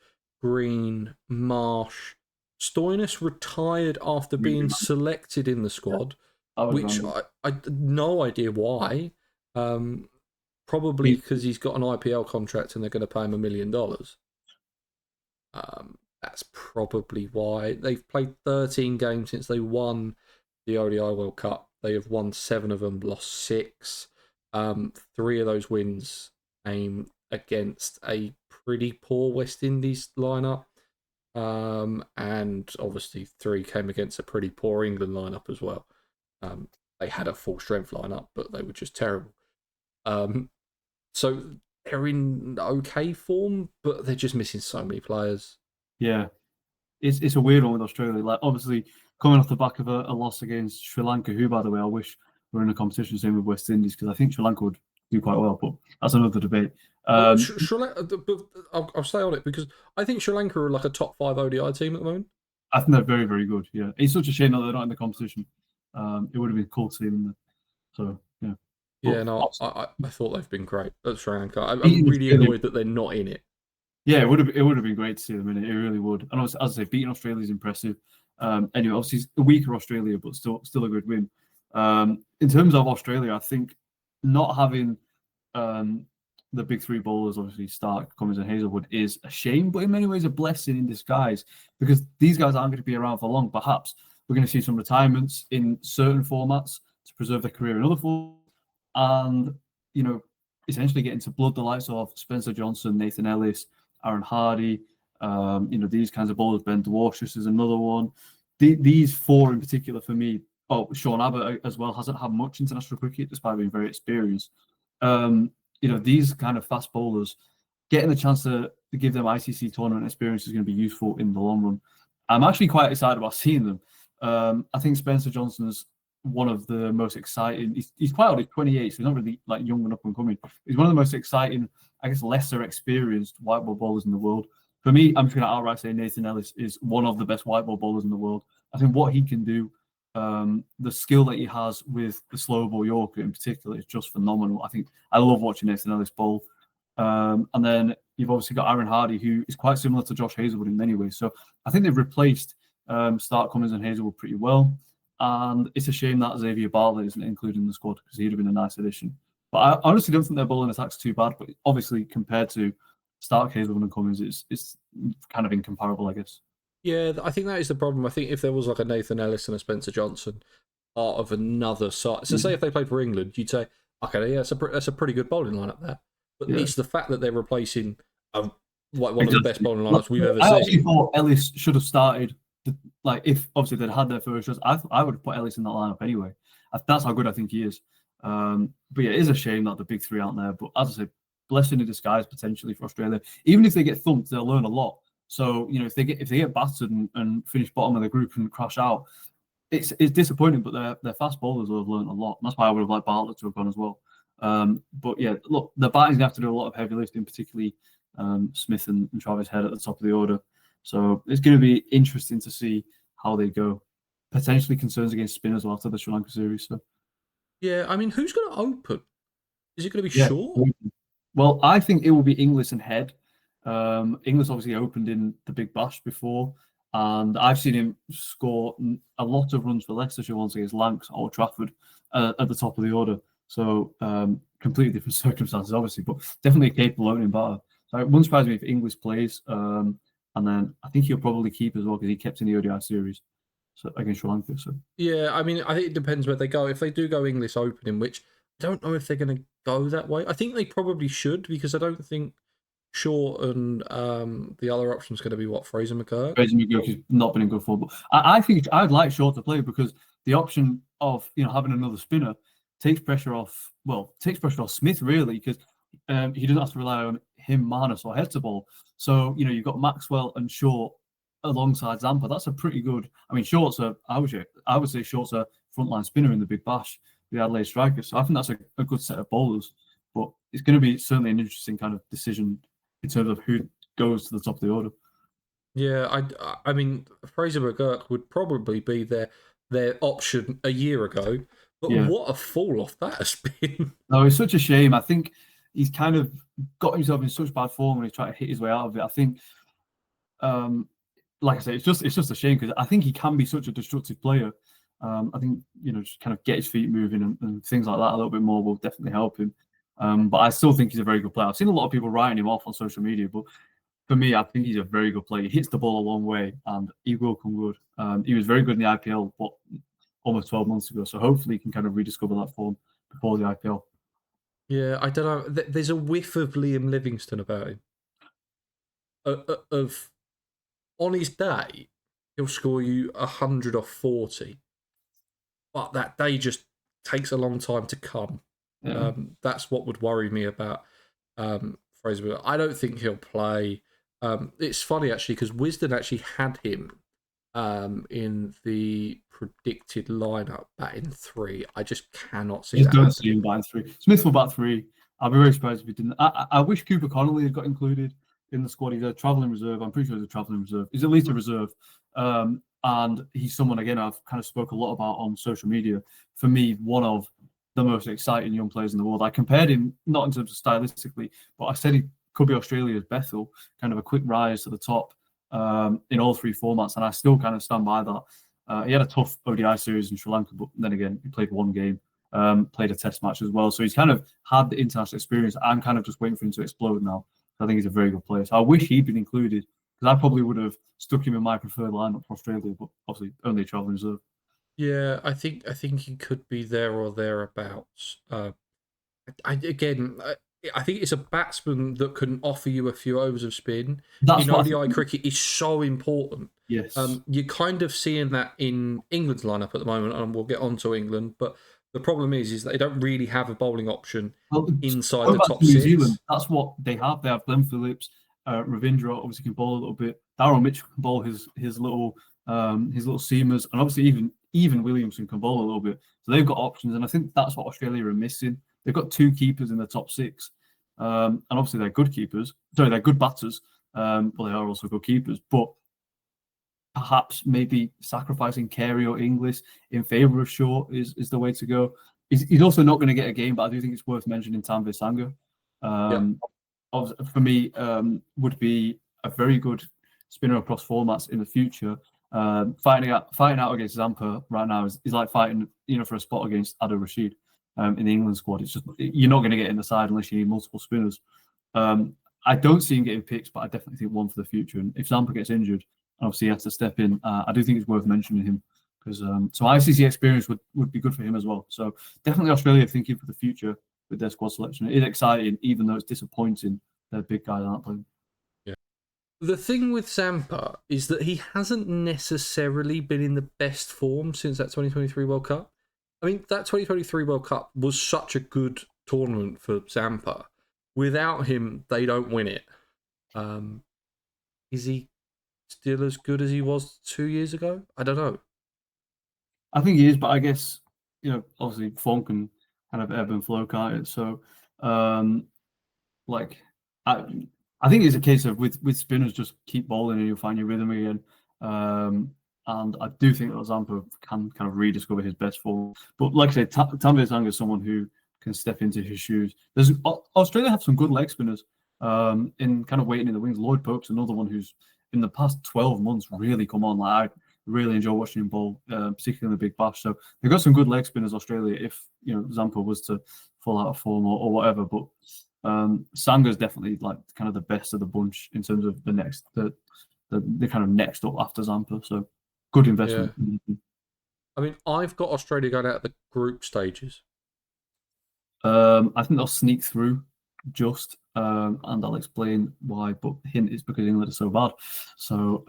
Green, Marsh. Stoinis retired after being selected in the squad, which I had no idea why. Probably because he's got an IPL contract and they're going to pay him $1 million. That's probably why. They've played 13 games since they won the ODI World Cup. They have won 7 of them, lost 6. 3 of those wins came against a pretty poor West Indies lineup. And obviously 3 came against a pretty poor England lineup as well. They had a full strength lineup, but they were just terrible. So they're in okay form, but they're just missing so many players. Yeah, it's a weird one with Australia. Like, obviously, coming off the back of a loss against Sri Lanka, who, by the way, I wish were in a competition same with West Indies, because I think Sri Lanka would do quite well, but that's another debate. Sri Lanka, but I'll stay on it, because I think Sri Lanka are like a top 5 ODI team at the moment. I think they're very, very good. Yeah, it's such a shame that they're not in the competition. It would have been cool to see them. So yeah. Yeah, no, I thought they've been great at Sri Lanka. I'm really annoyed that they're not in it. Yeah, it would have been great to see them in it. It really would. And as I say, beating Australia is impressive. Anyway, obviously it's a weaker Australia, but still a good win. In terms of Australia, I think not having the big three bowlers, obviously Stark, Cummins, and Hazelwood, is a shame, but in many ways a blessing in disguise because these guys aren't going to be around for long. Perhaps we're going to see some retirements in certain formats to preserve their career in other formats, and essentially getting to blood the likes of Spencer Johnson, Nathan Ellis, Aaron Hardy. These kinds of bowlers. Ben Dwarshuis is another one. These four in particular for me. Oh, Sean Abbott as well hasn't had much international cricket despite being very experienced. These kind of fast bowlers getting the chance to give them ICC tournament experience is going to be useful in the long run. I'm actually quite excited about seeing them. I think Spencer Johnson's one of the most exciting. He's quite old, he's 28, so he's not really like young and up and coming. He's one of the most exciting, I guess, lesser experienced white ball bowlers in the world. For me, I'm just going to outright say Nathan Ellis is one of the best white ball bowlers in the world. I think what he can do, the skill that he has with the slow ball Yorker in particular is just phenomenal. I think I love watching Nathan Ellis bowl. And then you've obviously got Aaron Hardy, who is quite similar to Josh Hazelwood in many ways. So I think they've replaced Stark, Cummins, and Hazelwood pretty well. And it's a shame that Xavier Bartlett isn't included in the squad because he'd have been a nice addition. But I honestly don't think their bowling attack's too bad. But obviously, compared to Stark, Hazelwood, and Cummins, it's kind of incomparable, I guess. Yeah, I think that is the problem. I think if there was like a Nathan Ellis and a Spencer Johnson part of another side, so say if they played for England, you'd say, okay, yeah, that's a pretty good bowling lineup there. But it's the fact that they're replacing one of the best bowling lineups we've ever seen. I actually thought Ellis should have started. If obviously they'd had their first shots, I would have put Ellis in that lineup anyway. That's how good I think he is. But yeah, it is a shame that the big three aren't there. But as I said, blessing in disguise potentially for Australia. Even if they get thumped, they'll learn a lot. So if they get battered and finish bottom of the group and crash out, it's disappointing. But their fast bowlers will have learned a lot. And that's why I would have liked Bartlett to have gone as well. But yeah, look, the batting's going to have to do a lot of heavy lifting, particularly Smith and Travis Head at the top of the order. So it's going to be interesting to see how they go. Potentially concerns against spinners after the Sri Lanka series. So yeah, I mean, who's going to open? Is it going to be Shaw? Well, I think it will be Inglis and Head. Inglis obviously opened in the Big Bash before, and I've seen him score a lot of runs for Leicestershire once against Lancs or Trafford at the top of the order. So completely different circumstances, obviously, but definitely capable opening batter. So it wouldn't surprise me if Inglis plays. And then I think he'll probably keep as well because he kept in the ODI series against Sri Lanka. So yeah, I mean, I think it depends where they go. If they do go English opening, which I don't know if they're going to go that way. I think they probably should because I don't think Shaw and the other option is going to be Fraser McGurk. Fraser McGurk has not been in good form, but I think I'd like Shaw to play because the option of having another spinner takes pressure off Smith really because he doesn't have to rely on him, Marnus, or Head to bowl. So, you've got Maxwell and Short alongside Zampa. That's a pretty good. I mean, I would say Short's a frontline spinner in the Big Bash, the Adelaide Strikers. So I think that's a good set of bowlers. But it's going to be certainly an interesting kind of decision in terms of who goes to the top of the order. Yeah, I mean, Fraser McGurk would probably be their option a year ago. But what a fall off that has been. No, it's such a shame. I think he's kind of got himself in such bad form when he's trying to hit his way out of it. I think, like I say, it's just a shame because I think he can be such a destructive player. I think just kind of get his feet moving and things like that a little bit more will definitely help him. But I still think he's a very good player. I've seen a lot of people writing him off on social media, but for me, I think he's a very good player. He hits the ball a long way and he will come good. He was very good in the IPL, almost 12 months ago. So hopefully he can kind of rediscover that form before the IPL. Yeah, I don't know. There's a whiff of Liam Livingstone about him. Of on his day, he'll score you 100 off 40, but that day just takes a long time to come. Yeah. That's what would worry me about Fraser. I don't think he'll play. It's funny actually because Wisden actually had him in the predicted lineup batting 3. I just cannot see that. Don't see him batting 3. Smith will bat 3. I'll be very surprised if he didn't. I wish Cooper Connolly had got included in the squad. He's a travelling reserve. I'm pretty sure he's a travelling reserve. He's at least a reserve. And he's someone, again, I've kind of spoke a lot about on social media. For me, one of the most exciting young players in the world. I compared him, not in terms of stylistically, but I said he could be Australia's Bethel, kind of a quick rise to the top in all 3 formats. And I still kind of stand by that. He had a tough ODI series in Sri Lanka, but then again, he played one game, played a test match as well. So he's kind of had the international experience. I'm kind of just waiting for him to explode now. I think he's a very good player. So I wish he'd been included because I probably would have stuck him in my preferred lineup for Australia, but obviously only a travelling reserve. Yeah, I think he could be there or thereabouts. I think it's a batsman that can offer you a few overs of spin. That's In what I ODI think. cricket is so important. Yes. You're kind of seeing that in England's lineup at the moment, and we'll get on to England. But the problem is that they don't really have a bowling option Well, inside going the back to top New Zealand, six. that's what they have. They have Glenn Phillips, Ravindra obviously can bowl a little bit. Darryl Mitchell can bowl his little seamers, and obviously even Williamson can bowl a little bit. So they've got options, and I think that's what Australia are missing. They've got two keepers in the top six, and obviously they're good keepers. Sorry, they're good batters, but they are also good keepers. But perhaps maybe sacrificing Carey or Inglis in favour of Shaw is the way to go. He's also not going to get a game, but I do think it's worth mentioning Tanvir Sangha. Yeah, Um, for me, would be a very good spinner across formats in the future. Fighting out against Zampa right now is like fighting, for a spot against Adil Rashid in the England squad. It's just you're not going to get in the side unless you need multiple spinners. I don't see him getting picked, but I definitely think one for the future. And if Zampa gets injured, obviously he has to step in. I do think it's worth mentioning him because so ICC experience would be good for him as well. So definitely Australia thinking for the future with their squad selection. It is exciting, even though it's disappointing their big guys aren't playing. yeah. The thing with Zampa is that he hasn't necessarily been in the best form since that 2023 World Cup. I mean, that 2023 World Cup was such a good tournament for Zampa. Without him, they don't win it. Is he still as good as he was 2 years ago? I don't know. I think he is, but I guess obviously form can kind of ebb and flow, can't it? So, like, I I think it's a case of with spinners just keep bowling and you'll find your rhythm again. And I do think that Zampa can kind of rediscover his best form. But like I said, Tanvir Sangha is someone who can step into his shoes. There's Australia have some good leg spinners in kind of waiting in the wings. Lloyd Pope's another one who's in the past 12 months really come on. Like I really enjoy watching him bowl, particularly in the Big Bash. So they've got some good leg spinners, Australia, if Zampa was to fall out of form or whatever. But Sanga's definitely like kind of the best of the bunch in terms of the kind of next up after Zampa. So good Yeah. investment. I mean, I've got Australia going out of the group stages. I think they'll sneak through and I'll explain why. But hint is because England is so bad. So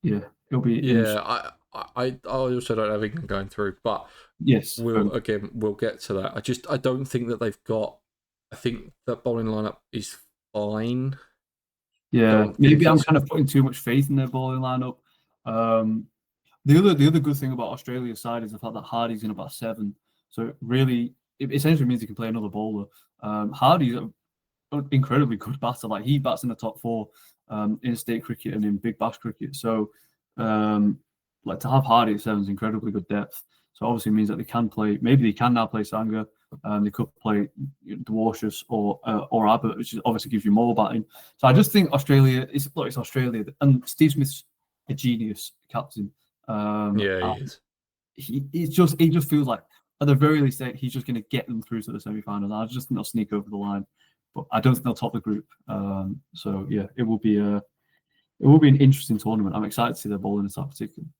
yeah, it'll be interesting. Yeah, I also don't have England going through, but Yes, we'll get to that. I don't think that they've got. I think that bowling lineup is fine. yeah. Don't think Maybe I'm it's kind of putting too much faith in their bowling lineup. The other good thing about Australia's side is the fact that Hardy's in about seven. So really, it essentially means he can play another bowler. Hardy's an incredibly good batter. Like he bats in the top four in state cricket and in Big Bash cricket. So like to have Hardy at seven is incredibly good depth. So obviously it means that they can play. Maybe they can now play Sangha. They could play Dwarshus or Abbott, which obviously gives you more batting. So I just think Australia it's Australia, and Steve Smith's a genius captain. yeah, he is. He just feels like at the very least he's just going to get them through to the semi-final. I just think they'll sneak over the line, but I don't think they'll top the group. So yeah, it will be an interesting tournament. I'm excited to see their bowling attack particularly.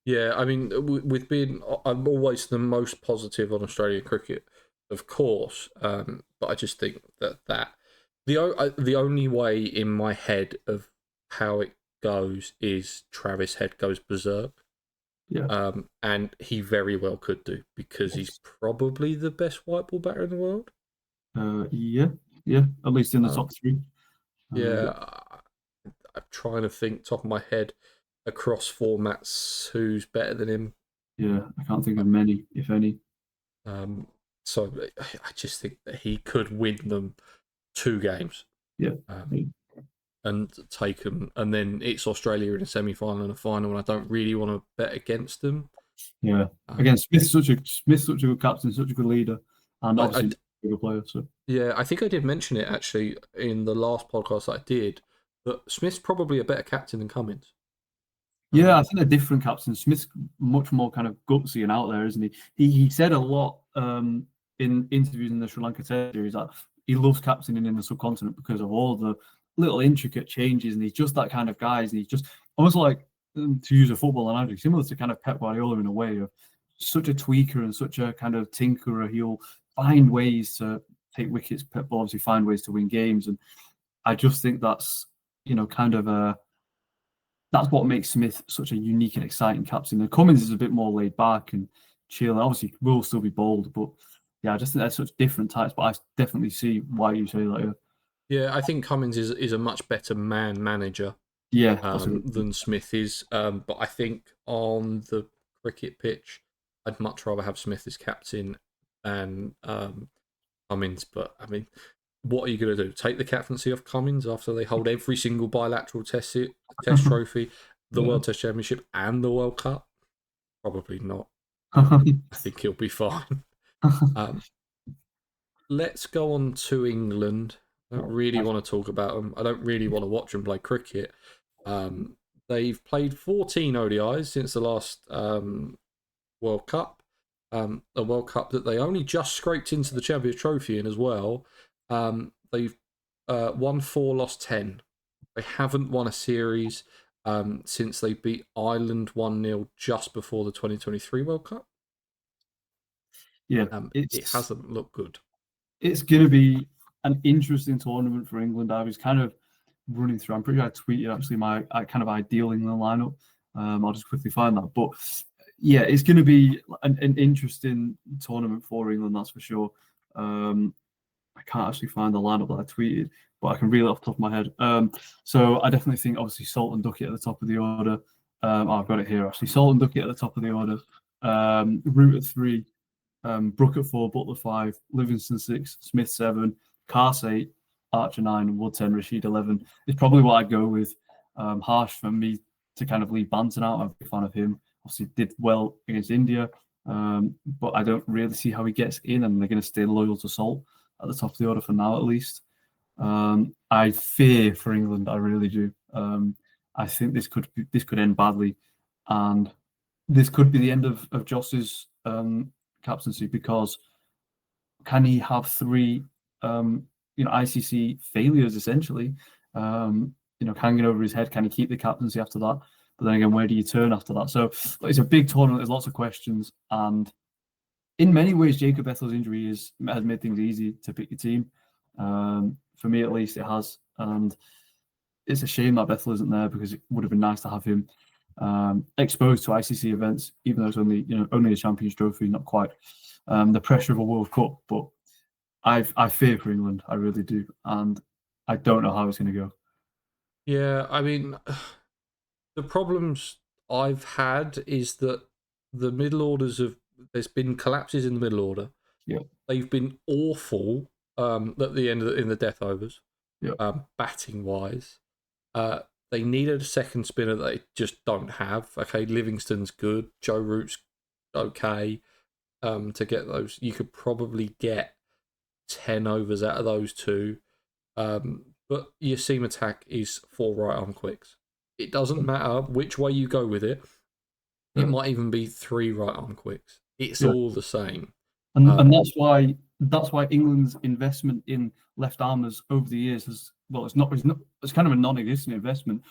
Yeah, I mean, with being, I'm always the most positive on Australian cricket, of course. But I just think that the only way in my head of how it goes is Travis Head goes berserk. Yeah. And he very well could do because he's probably the best white ball batter in the world. Yeah, yeah, at least in the top three. Yeah, I'm trying to think top of my head across formats who's better than him. Yeah, I can't think of many, if any. So I just think that he could win them 2 games. Yeah. And take them, and then it's Australia in a semi-final and a final, and I don't really want to bet against them. Yeah. Again, Smith's such a good captain, such a good leader, and obviously a good player. So yeah, I think I did mention it actually in the last podcast that I did, that Smith's probably a better captain than Cummins. Yeah, I think they're different captains. Smith's much more kind of gutsy and out there, isn't he? He said a lot in interviews in the Sri Lanka Test series that he loves captaining in the subcontinent because of all the little intricate changes, and he's just that kind of guy. And he's just almost like, to use a football analogy, similar to kind of Pep Guardiola in a way of such a tweaker and such a kind of tinkerer. He'll find ways to take wickets. Pep will obviously find ways to win games, and I just think that's kind of a that's what makes Smith such a unique and exciting captain. And Cummins is a bit more laid back and chill. And obviously, will still be bold, but yeah, I just think they're such different types. But I definitely see why you say that. Yeah, I think Cummins is a much better man manager Yeah, that's a good than Smith is. But I think on the cricket pitch, I'd much rather have Smith as captain than Cummins. But I mean, what are you going to do? Take the captaincy off Cummins after they hold every single bilateral test trophy, the Yeah. World Test Championship, and the World Cup? Probably not. I think he'll be fine. Let's go on to England. I don't really want to talk about them. I don't really want to watch them play cricket. They've played 14 ODIs since the last World Cup. A World Cup that they only just scraped into the Champions Trophy in as well. They've won 4, lost 10. They haven't won a series since they beat Ireland 1-0 just before the 2023 World Cup. Yeah, it hasn't looked good. It's going to be an interesting tournament for England. I was kind of running through. I'm pretty sure I tweeted actually my kind of ideal England lineup. I'll just quickly find that. But yeah, it's going to be an interesting tournament for England, that's for sure. I can't actually find the lineup that I tweeted, but I can reel it off the top of my head. So I definitely think obviously Salt and Duckett at the top of the order. I've got it here actually. Salt and Duckett at the top of the order. Root at 3. Brook at 4, Butler 5, Livingston 6, Smith 7, Carse 8, Archer 9, and Wood 10, Rashid 11. It's probably what I'd go with. Harsh for me to kind of leave Banton out. I'm a big fan of him. Obviously did well against India, but I don't really see how he gets in, and they're going to stay loyal to Salt at the top of the order for now, at least. I fear for England, I really do. I think this could end badly, and this could be the end of Joss's captaincy, because can he have 3 ICC failures essentially, hanging over his head? Can he keep the captaincy after that? But then again, where do you turn after that? So it's a big tournament. There's lots of questions, and in many ways, Jacob Ethel's injury has made things easy to pick your team. For me, at least, it has, and it's a shame that Bethel isn't there, because it would have been nice to have him exposed to ICC events, even though it's only a Champions Trophy, not quite the pressure of a World Cup. But I fear for England, I really do, and I don't know how it's going to go. Yeah, I mean, the problems I've had is that the middle orders there's been collapses in the middle order. Yeah, they've been awful at the end in the death overs. Yeah, batting wise, they needed a second spinner that they just don't have. Okay, Livingston's good, Joe Root's okay. To get those, you could probably get 10 overs out of those 2. But your seam attack is 4 right arm quicks. It doesn't matter which way you go with it. Yeah. It might even be 3 right arm quicks. It's all the same. And that's why England's investment in left armers over the years has, well, it's kind of a non-existent investment.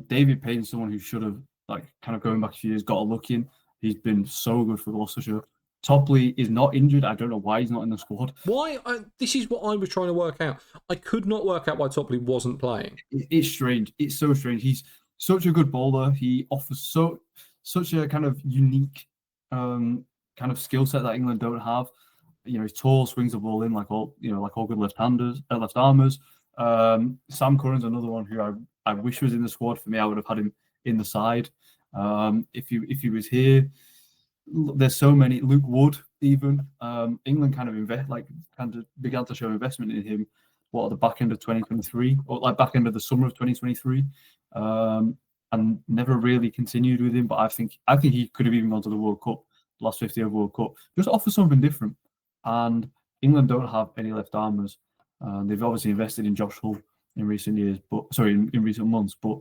David Payne's someone who should have, like, kind of going back a few years, got a look in. He's been so good for Gloucestershire. Topley is not injured. I don't know why he's not in the squad. Why? This is what I was trying to work out. I could not work out why Topley wasn't playing. It's strange. It's so strange. He's such a good bowler. He offers such a kind of unique kind of skill set that England don't have. He's tall, swings the ball in like all good left-handers, left armers. Sam Curran's another one who I wish was in the squad. For me, I would have had him in the side. If he was here, there's so many. Luke Wood, even England kind of began to show investment in him. What, at the back end of 2023, or like back end of the summer of 2023, and never really continued with him. But I think he could have even gone to the World Cup, last 50 over World Cup, just offer something different. And England don't have any left armers. They've obviously invested in Josh Hull in recent years, in recent months, but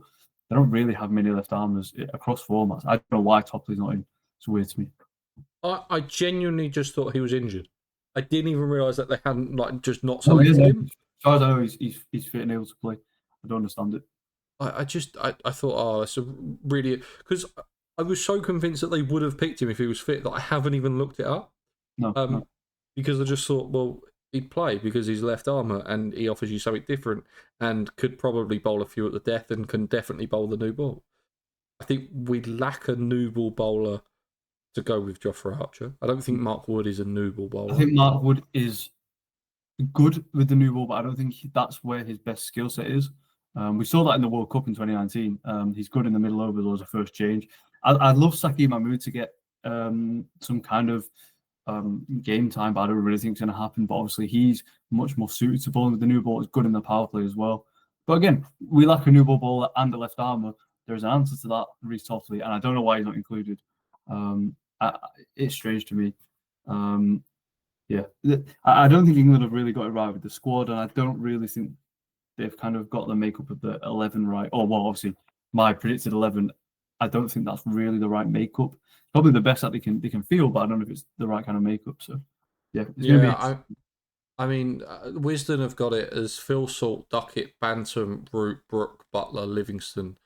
they don't really have many left armers across formats. I don't know why Topley's not in. It's weird to me. I genuinely just thought he was injured. I didn't even realise that they hadn't just not Oh, yeah, selected no. him. As far as I know, he's fit and able to play. I don't understand it. I thought, oh, that's a really, because I was so convinced that they would have picked him if he was fit that I haven't even looked it up. No. Because I just thought, well, he'd play because he's left armour and he offers you something different and could probably bowl a few at the death and can definitely bowl the new ball. I think we lack a new ball bowler to go with Jofra Archer. I don't think Mark Wood is a new ball bowler. I think Mark Wood is good with the new ball, but I don't think that's where his best skill set is. We saw that in the World Cup in 2019. He's good in the middle overs as a first change. I'd love Saki Mahmood to get some kind of game time, but I don't really think it's going to happen. But obviously, he's much more suited to bowling with the new ball. He's good in the power play as well. But again, we lack a new ball bowler and a left armour. There's an answer to that, Reece Topley, and I don't know why he's not included. It's strange to me. Yeah, I don't think England have really got it right with the squad, and I don't really think they've kind of got the makeup of the 11 right. Oh, well, obviously, my predicted 11, I don't think that's really the right makeup. Probably the best that they can feel, but I don't know if it's the right kind of makeup. So, yeah, it's going to be. I mean, Wisden have got it as Phil Salt, Duckett, Bantam, Root, Brook, Butler, Livingston,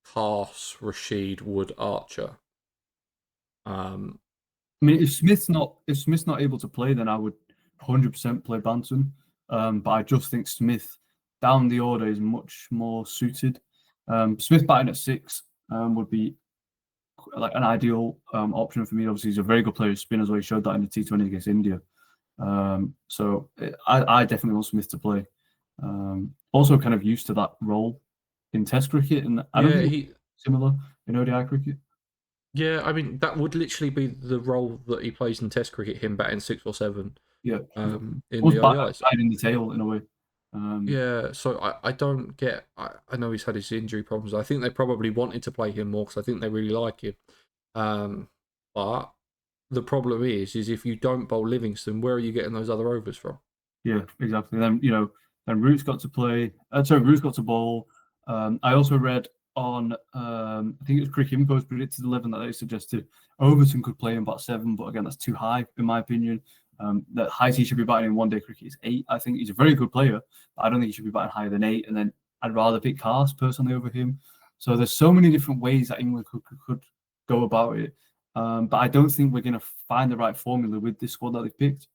Haas, Rashid, Wood, Archer. I mean, if Smith's not able to play, then I would 100% play Bantam. But I just think Smith down the order is much more suited. Smith batting at 6 would be like an ideal option for me. Obviously, he's a very good player at spin as well. He showed that in the T20 against India. So I definitely want Smith to play. Also, kind of used to that role in Test cricket, and I don't think he's similar in ODI cricket. Yeah, I mean that would literally be the role that he plays in Test cricket. Him batting 6 or 7. Yeah, in the ODIs. In the tail in a way. Yeah, so I don't get. I know he's had his injury problems. I think they probably wanted to play him more because I think they really like him. But the problem is if you don't bowl Livingston, where are you getting those other overs from? Yeah, exactly. Then then Root's got to play. Root's got to bowl. I also read on I think it was Cricket Info's predicted 11 that they suggested Overton could play in bat 7, but again that's too high in my opinion. That Heighty should be batting in one day cricket is 8. I think he's a very good player, but I don't think he should be batting higher than 8. And then I'd rather pick Cars personally over him. So there's so many different ways that England could go about it. But I don't think we're going to find the right formula with this squad that they've picked,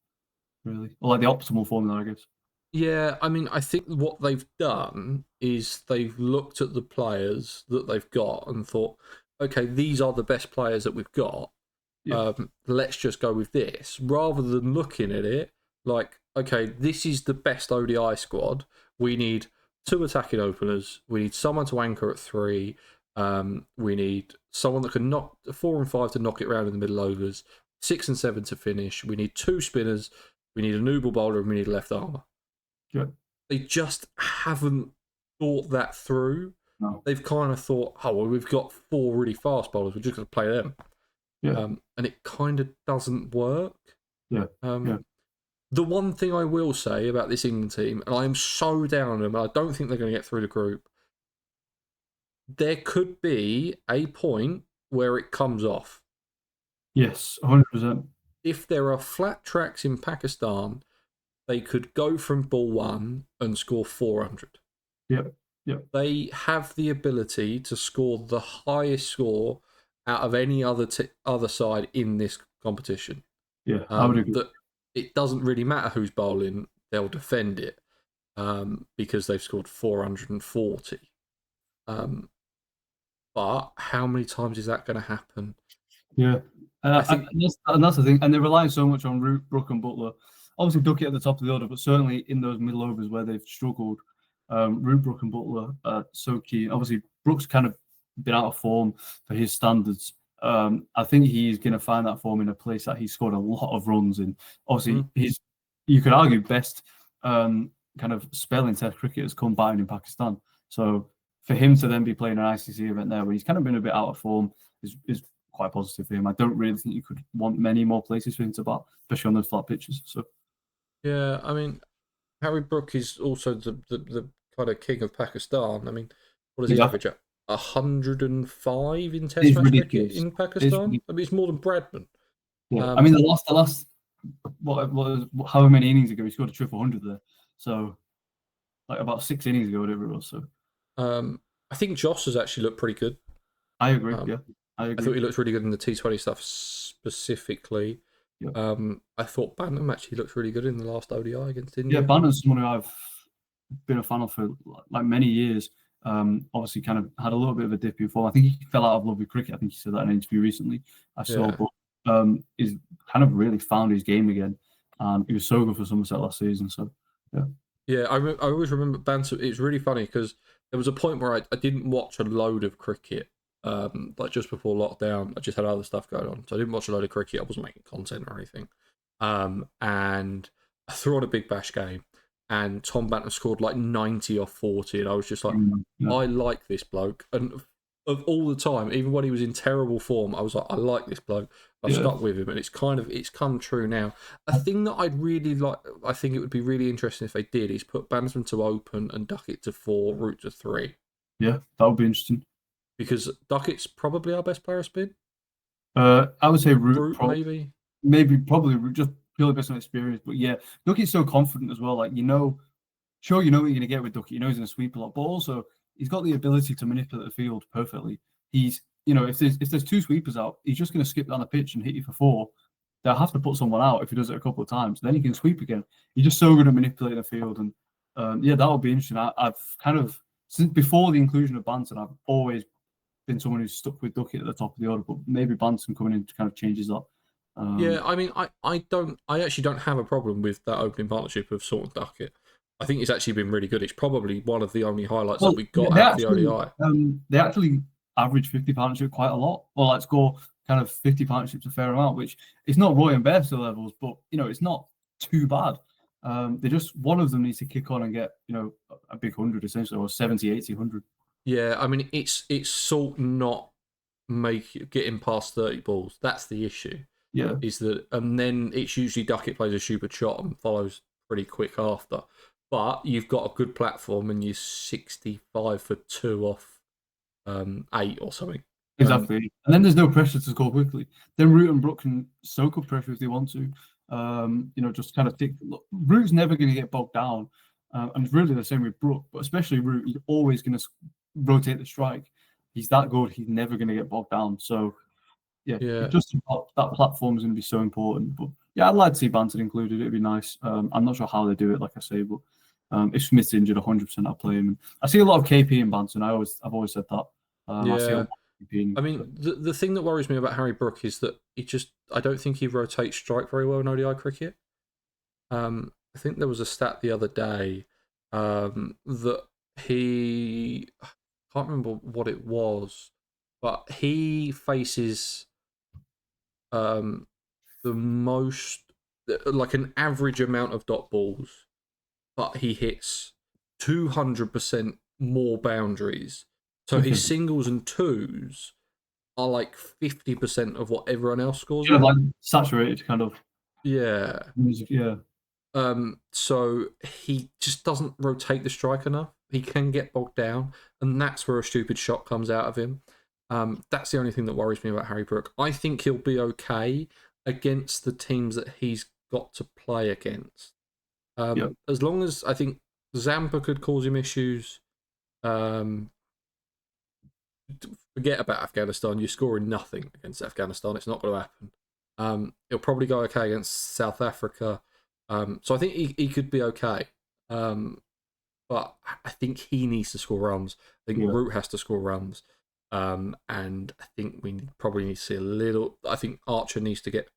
really. Or like the optimal formula, I guess. Yeah, I mean, I think what they've done is they've looked at the players that they've got and thought, okay, these are the best players that we've got. Yeah. Let's just go with this, rather than looking at it like, okay, this is the best ODI squad. We need 2 attacking openers. We need someone to anchor at 3. We need someone that can knock 4 and 5 to knock it round in the middle overs. 6 and 7 to finish. We need 2 spinners. We need a new ball bowler, and we need a left armour. Yeah. They just haven't thought that through. No. They've kind of thought, oh, well, we've got 4 really fast bowlers. We're just going to play them. Yeah. And it kind of doesn't work. Yeah. The one thing I will say about this England team, and I am so down on them, I don't think they're going to get through the group. There could be a point where it comes off. Yes, 100%. If there are flat tracks in Pakistan, they could go from ball 1 and score 400. Yep. They have the ability to score the highest score out of any other side in this competition. Yeah, I would agree. That it doesn't really matter who's bowling; they'll defend it because they've scored 440. But how many times is that going to happen? Yeah, and that's the thing. And they're relying so much on Root, Brook, and Butler. Obviously, Duckett at the top of the order, but certainly in those middle overs where they've struggled, Root, Brook, and Butler are so key. Obviously, Brook's kind of been out of form for his standards. I think he's going to find that form in a place that he scored a lot of runs in. Obviously, you could argue best kind of spell in Test cricket has come batting in Pakistan. So for him to then be playing an ICC event there where he's kind of been a bit out of form is quite positive for him. I don't really think you could want many more places for him to bat, especially on those flat pitches. So yeah, I mean, Harry Brook is also the kind of king of Pakistan. I mean, what does he average at? 105 in Test It's match cricket ridiculous. in It's Pakistan. I mean, it's more than Bradman. yeah. I mean, the last however many innings ago he scored a triple hundred there. So like about 6 innings ago, whatever it was. So I think Joss has actually looked pretty good. I agree. Um, Yeah, I I thought agree. he looked really good in the T20 stuff specifically. Yeah, I thought Bantam actually looked really good in the last ODI against yeah. India. Banner's someone who I've been a fan of for like many years. Obviously, kind of had a little bit of a dip before. I think he fell out of love with cricket. I think he said that in an interview recently. I saw, Yeah. but he's kind of really found his game again. He was so good for Somerset last season. So yeah, Yeah, I always remember Bantam. It's really funny because there was a point where I didn't watch a load of cricket. Like just before lockdown, I just had other stuff going on, so I didn't watch a load of cricket. I wasn't making content or anything. And I threw on a Big Bash game, and Tom Bantam scored like 90 off 40, and I was just like, yeah. I like this bloke. And of all the time, even when he was in terrible form, I was like, I like this bloke. I've Yeah. stuck with him, and it's come true now. A thing that I'd really like, I think it would be really interesting if they did, is put Bantam to open and Duckett to 4, Root to 3. Yeah, that would be interesting. Because Duckett's probably our best player spin. I would say Root maybe. Probably Root, just purely based on experience. But yeah, Ducky's so confident as well. Like sure, you know what you're going to get with Ducky. You know he's going to sweep a lot, but also he's got the ability to manipulate the field perfectly. He's, if there's two sweepers out, he's just going to skip down the pitch and hit you for 4. They'll have to put someone out if he does it a couple of times. Then he can sweep again. He's just so good at manipulating the field, and yeah, that would be interesting. I've kind of since before the inclusion of Banton, I've always been someone who's stuck with Ducky at the top of the order, but maybe Banton coming in kind of changes that. Yeah, I mean, I actually don't have a problem with that opening partnership of Salt and Duckett. I think it's actually been really good. It's probably one of the only highlights that we got out of the ODI. They actually average 50 partnership quite a lot, or like score kind of 50 partnerships a fair amount, which is not Roy and Bairstow levels, but it's not too bad. They just one of them needs to kick on and get a big 100 essentially, or 70, 80, 100. Yeah, I mean, it's Salt not getting past 30 balls. That's the issue. Yeah, Is that, and then it's usually Duckett plays a stupid shot and follows pretty quick after. But you've got a good platform and you're 65 for 2 off 8 or something. exactly. And then there's no pressure to score quickly. Then Root and Brook can soak up pressure if they want to. Just kind of think. Look, Root's never going to get bogged down, and it's really the same with Brook. But especially Root, he's always going to rotate the strike. He's that good. He's never going to get bogged down. So yeah, just that platform is going to be so important. But yeah, I'd like to see Banton included. It'd be nice. I'm not sure how they do it, like I say, but if Smith's injured, 100% I'll play him. And I see a lot of KP in Banton. I've always said that. I see a lot of KP I mean, the thing that worries me about Harry Brook is that I don't think he rotates strike very well in ODI cricket. I think there was a stat the other day that he, I can't remember what it was, but he faces the most, like an average amount of dot balls, but he hits 200% more boundaries. So his singles and twos are like 50% of what everyone else scores. Kind of like saturated, kind of. Yeah. Music, yeah. So he just doesn't rotate the strike enough. He can get bogged down, and that's where a stupid shot comes out of him. That's the only thing that worries me about Harry Brook. I think he'll be okay against the teams that he's got to play against. As long as I think Zampa could cause him issues. Forget about Afghanistan. You're scoring nothing against Afghanistan. It's not going to happen. He'll probably go okay against South Africa. So I think he could be okay. But I think he needs to score runs. I think Root has to score runs. And I think we probably need to see a little. I think Archer needs to get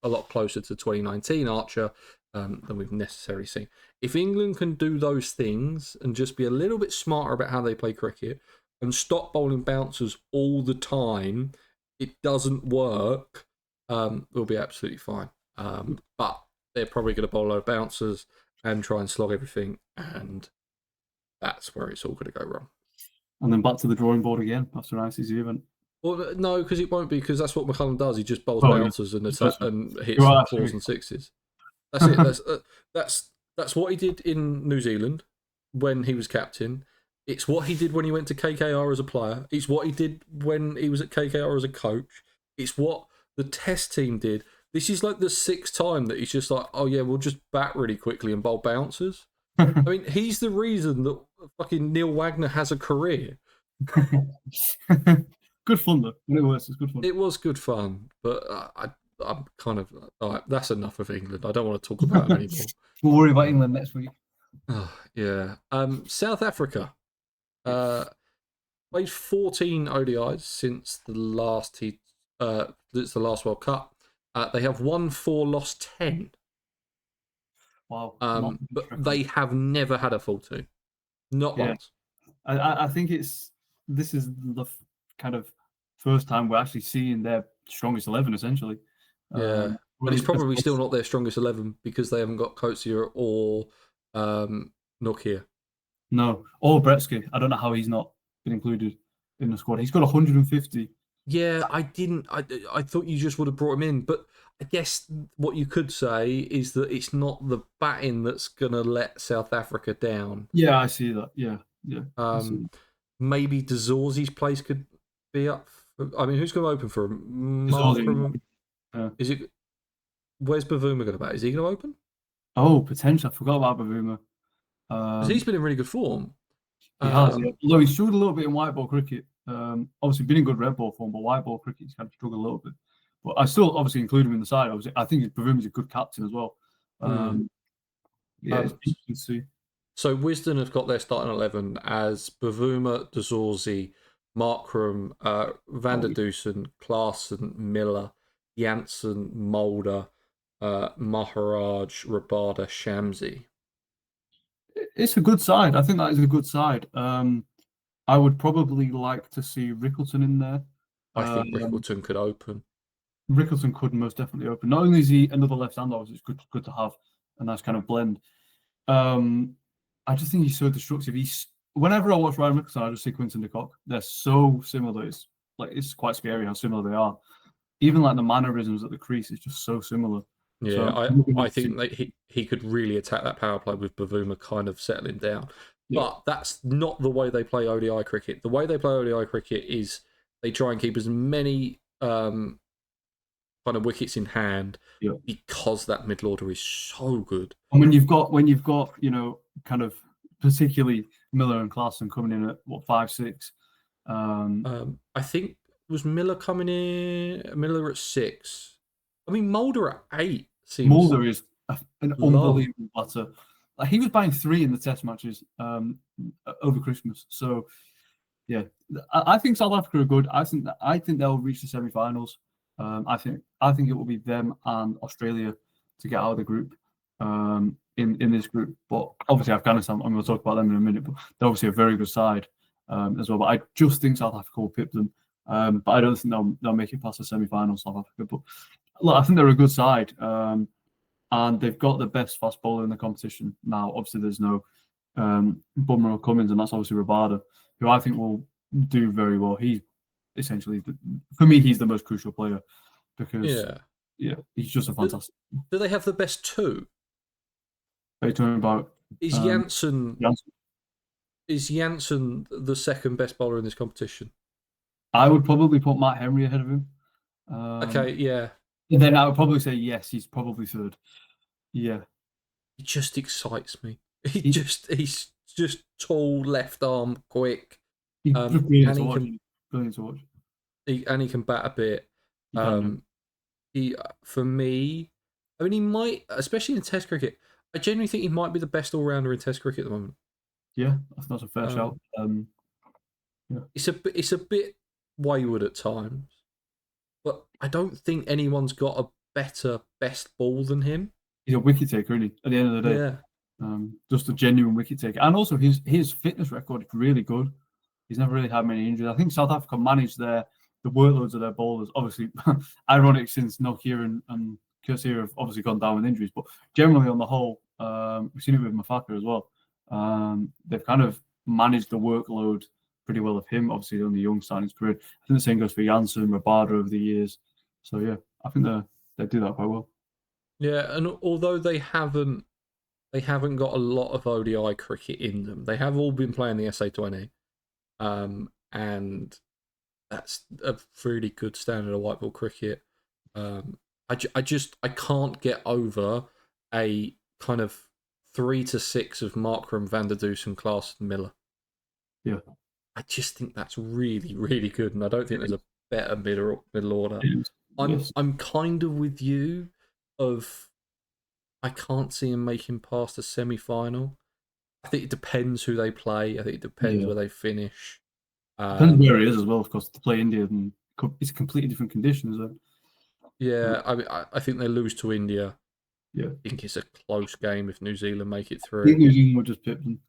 a lot closer to 2019 Archer than we've necessarily seen. If England can do those things and just be a little bit smarter about how they play cricket and stop bowling bouncers all the time, it doesn't work. We'll be absolutely fine. But they're probably going to bowl a load of bouncers and try and slog everything, and that's where it's all going to go wrong. And then back to the drawing board again after an ICC event. Well, no, because it won't be, because that's what McCullum does. He just bowls bouncers and hits 4s and 6s. That's it. That's what he did in New Zealand when he was captain. It's what he did when he went to KKR as a player. It's what he did when he was at KKR as a coach. It's what the test team did. This is like the 6th time that he's just like, oh yeah, we'll just bat really quickly and bowl bouncers. I mean, he's the reason that fucking Neil Wagner has a career. Good fun though. When it works, it's good fun. It was good fun, but I'm kind of all right. That's enough of England. I don't want to talk about them anymore. We'll worry about England next week. Yeah. South Africa. Played 14 ODIs since the last World Cup. They have won 4, lost 10. Wow. But they have never had a full team. Not once. I think this is the kind of first time we're actually seeing their strongest 11 essentially. Yeah. But it's probably still not their strongest 11 because they haven't got Coetzee or Nokia. No, or Bretsky. I don't know how he's not been included in the squad. He's got 150. Yeah, I didn't. I thought you just would have brought him in, but I guess what you could say is that it's not the batting that's going to let South Africa down. Yeah, I see that. Yeah. Maybe Dezorzi's place could be up. I mean, who's going to open for him? Yeah. Is it? Where's Bavuma going to bat? Is he going to open? Oh, potentially. I forgot about Bavuma. Because he's been in really good form. He has, yeah. Although he's struggled a little bit in white ball cricket. Obviously, been in good red ball form, but white ball cricket he's kind of struggled a little bit. But I still obviously include him in the side. Obviously, I think Bavuma's a good captain as well. It's interesting to see. So Wisden have got their starting 11 as Bavuma, Dezorzi, Markram, Van der Dusen, Klaassen, Miller, Janssen, Mulder, Maharaj, Rabada, Shamsi. It's a good side. I think that is a good side. I would probably like to see Rickleton in there. I think Rickleton could open. Rickleton could most definitely open. Not only is he another left-hander, it's good to have a nice kind of blend. I just think he's so destructive. Whenever I watch Ryan Rickleton, I just see Quinton de Kock. They're so similar. It's quite scary how similar they are. Even like the mannerisms at the crease is just so similar. Yeah, I think that he could really attack that power play with Bavuma kind of settling down. Yeah. But that's not the way they play ODI cricket. The way they play ODI cricket is they try and keep as many kind of wickets in hand because that middle order is so good. And when you've got kind of particularly Miller and Klaassen coming in at 5-6. I think was Miller coming in. Miller at 6. I mean, Mulder at 8 seems. Mulder is an unbelievable batter. Like, he was buying 3 in the Test matches over Christmas. So, yeah, I think South Africa are good. I think they'll reach the semi-finals. I think it will be them and Australia to get out of the group in this group. But obviously Afghanistan, and we'll talk about them in a minute. But they're obviously a very good side as well. But I just think South Africa will pip them. But I don't think they'll make it past the semi-finals, South Africa. But look, I think they're a good side, and they've got the best fast bowler in the competition now. Obviously, there's no Bumrah or Cummins, and that's obviously Rabada, who I think will do very well. He's essentially, for me, he's the most crucial player because he's just a fantastic. Do they have the best 2? Are you talking about? Is Janssen the second best bowler in this competition? I would probably put Matt Henry ahead of him. Okay, yeah. And then I would probably say yes, he's probably 3rd. Yeah. He just excites me. He's just tall, left arm, quick. Brilliant to watch. And he can bat a bit. For me, I mean, he might, especially in Test cricket, I genuinely think he might be the best all-rounder in Test cricket at the moment. Yeah, that's a fair shout. Yeah. It's a bit wayward at times, but I don't think anyone's got a better best ball than him. He's a wicket taker, isn't he? At the end of the day, just a genuine wicket taker, and also his fitness record is really good. He's never really had many injuries. I think South Africa managed the workloads of their bowlers. Obviously, ironic since Nokia and Coetzee have obviously gone down with injuries, but generally on the whole, we've seen it with Mafaka as well. They've kind of managed the workload pretty well of him. Obviously, only young starting his career. I think the same goes for Janssen, Rabada over the years. So yeah, I think they do that quite well. Yeah, and although they haven't they haven't got a lot of ODI cricket in them. They have all been playing the SA20, and that's a really good standard of white ball cricket. I can't get over a kind of 3 to 6 of Markram, Van der Doos, and Klaas and Miller. Yeah. I just think that's really, really good, and I don't think there's a better middle order. Yes. I'm kind of with you. I can't see him making past the semi-final. I think it depends who they play. I think it depends where they finish. Depends where he is as well, of course. To play India, and it's a completely different conditions. Yeah, I think they lose to India. Yeah, I think it's a close game if New Zealand make it I through. think New Zealand would just pip them,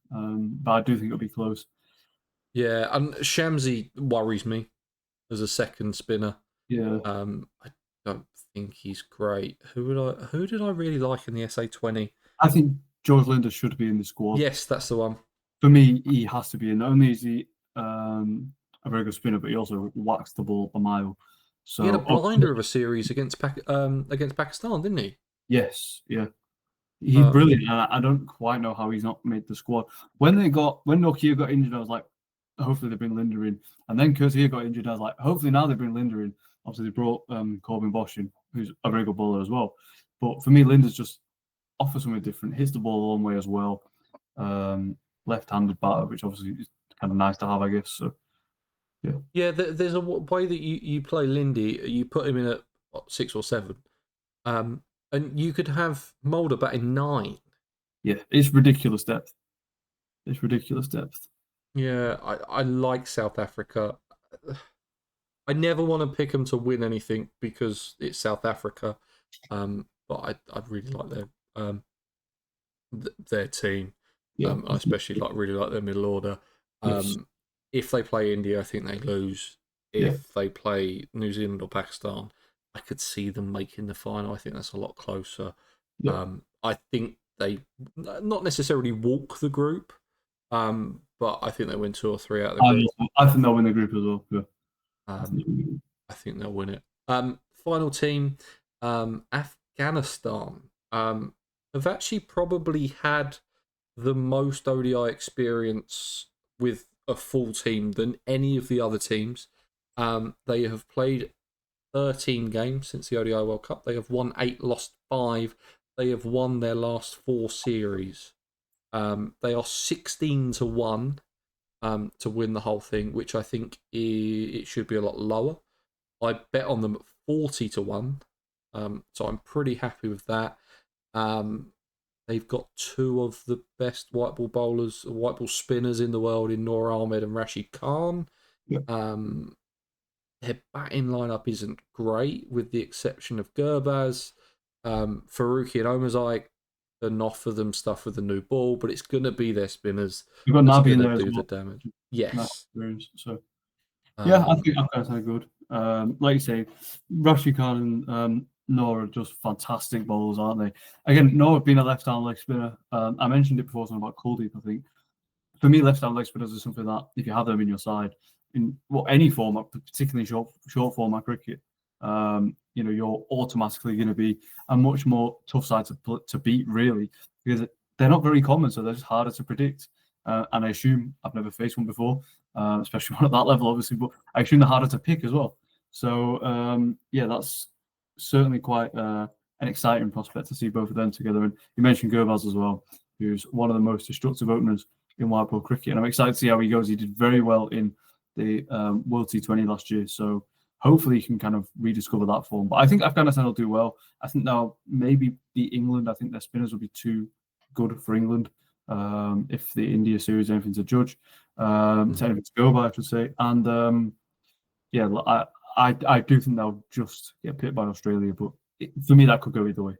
but I do think it'll be close. Yeah, and Shamsi worries me as a second spinner. Yeah, I don't think he's great. Who did I really like in the SA20? I think George Linder should be in the squad. Yes, that's the one. For me, he has to be in. Not only is he a very good spinner, but he also whacks the ball a mile. So He had a blinder of a series against Pakistan, didn't he? Yes, yeah. He's brilliant, and I don't quite know how he's not made the squad. When Nokia got injured, I was like, hopefully they bring Linder in. And then Kurtia got injured, I was like, hopefully now they bring Linder in. Obviously they brought Corbin Bosch in, who's a very good bowler as well. But for me, Linder's just offers something different, hits the ball a long way as well. Left-handed batter, which obviously is kind of nice to have, I guess. So yeah. There's a way that you play Lindy. You put him in at 6 or 7. And you could have Mulder batting 9. Yeah, it's ridiculous depth. It's ridiculous depth. Yeah, I like South Africa. I never want to pick them to win anything because it's South Africa. But I really like their team. Yeah, I especially really like their middle order. yes. If they play India, I think they lose. Yeah. If they play New Zealand or Pakistan, I could see them making the final. I think that's a lot closer. Yeah. I think they not necessarily walk the group, but I think they win 2 or 3 out of the group. I think they'll win the group as well. Yeah. I think they'll win it. Final team, Afghanistan, have actually probably had the most ODI experience with a full team than any of the other teams. They have played 13 games since the ODI World Cup. They have won 8, lost 5. They have won their last 4 series. They are 16-1 to win the whole thing, which I think it should be a lot lower. I bet on them at 40-1, so I'm pretty happy with that. They've got 2 of the best white ball bowlers, white ball spinners in the world in Noor Ahmed and Rashid Khan. Yeah. Their batting lineup isn't great, with the exception of Gurbaz. Faruqi and Omazai can offer them stuff with the new ball, but it's going to be their spinners. You've got Nabi in there do as well. the damage. Yes. So yeah, I think Afghanistan are good. Like you say, Rashid Khan and Noor are just fantastic bowlers, aren't they? Again, Noor being a left-hand leg spinner. I mentioned it before, something about Kuldeep, I think. For me, left-hand leg spinners is something that, if you have them in your side, in any format, particularly short format cricket, you're automatically going to be a much more tough side to beat, really, because they're not very common, so they're just harder to predict. And I assume I've never faced one before, especially one at that level, obviously, but I assume they're harder to pick as well. So that's certainly quite an exciting prospect to see both of them together. And you mentioned Gurbaz as well, who's one of the most destructive openers in white ball cricket, and I'm excited to see how he goes. He did very well in the World T20 last year, so hopefully he can kind of rediscover that form. But I think Afghanistan will do well. I think they'll maybe beat England. I think their spinners will be too good for England if the India series is anything to judge. Anything to go by, I should say. And I do think they'll just get pipped by Australia, but for me that could go either way.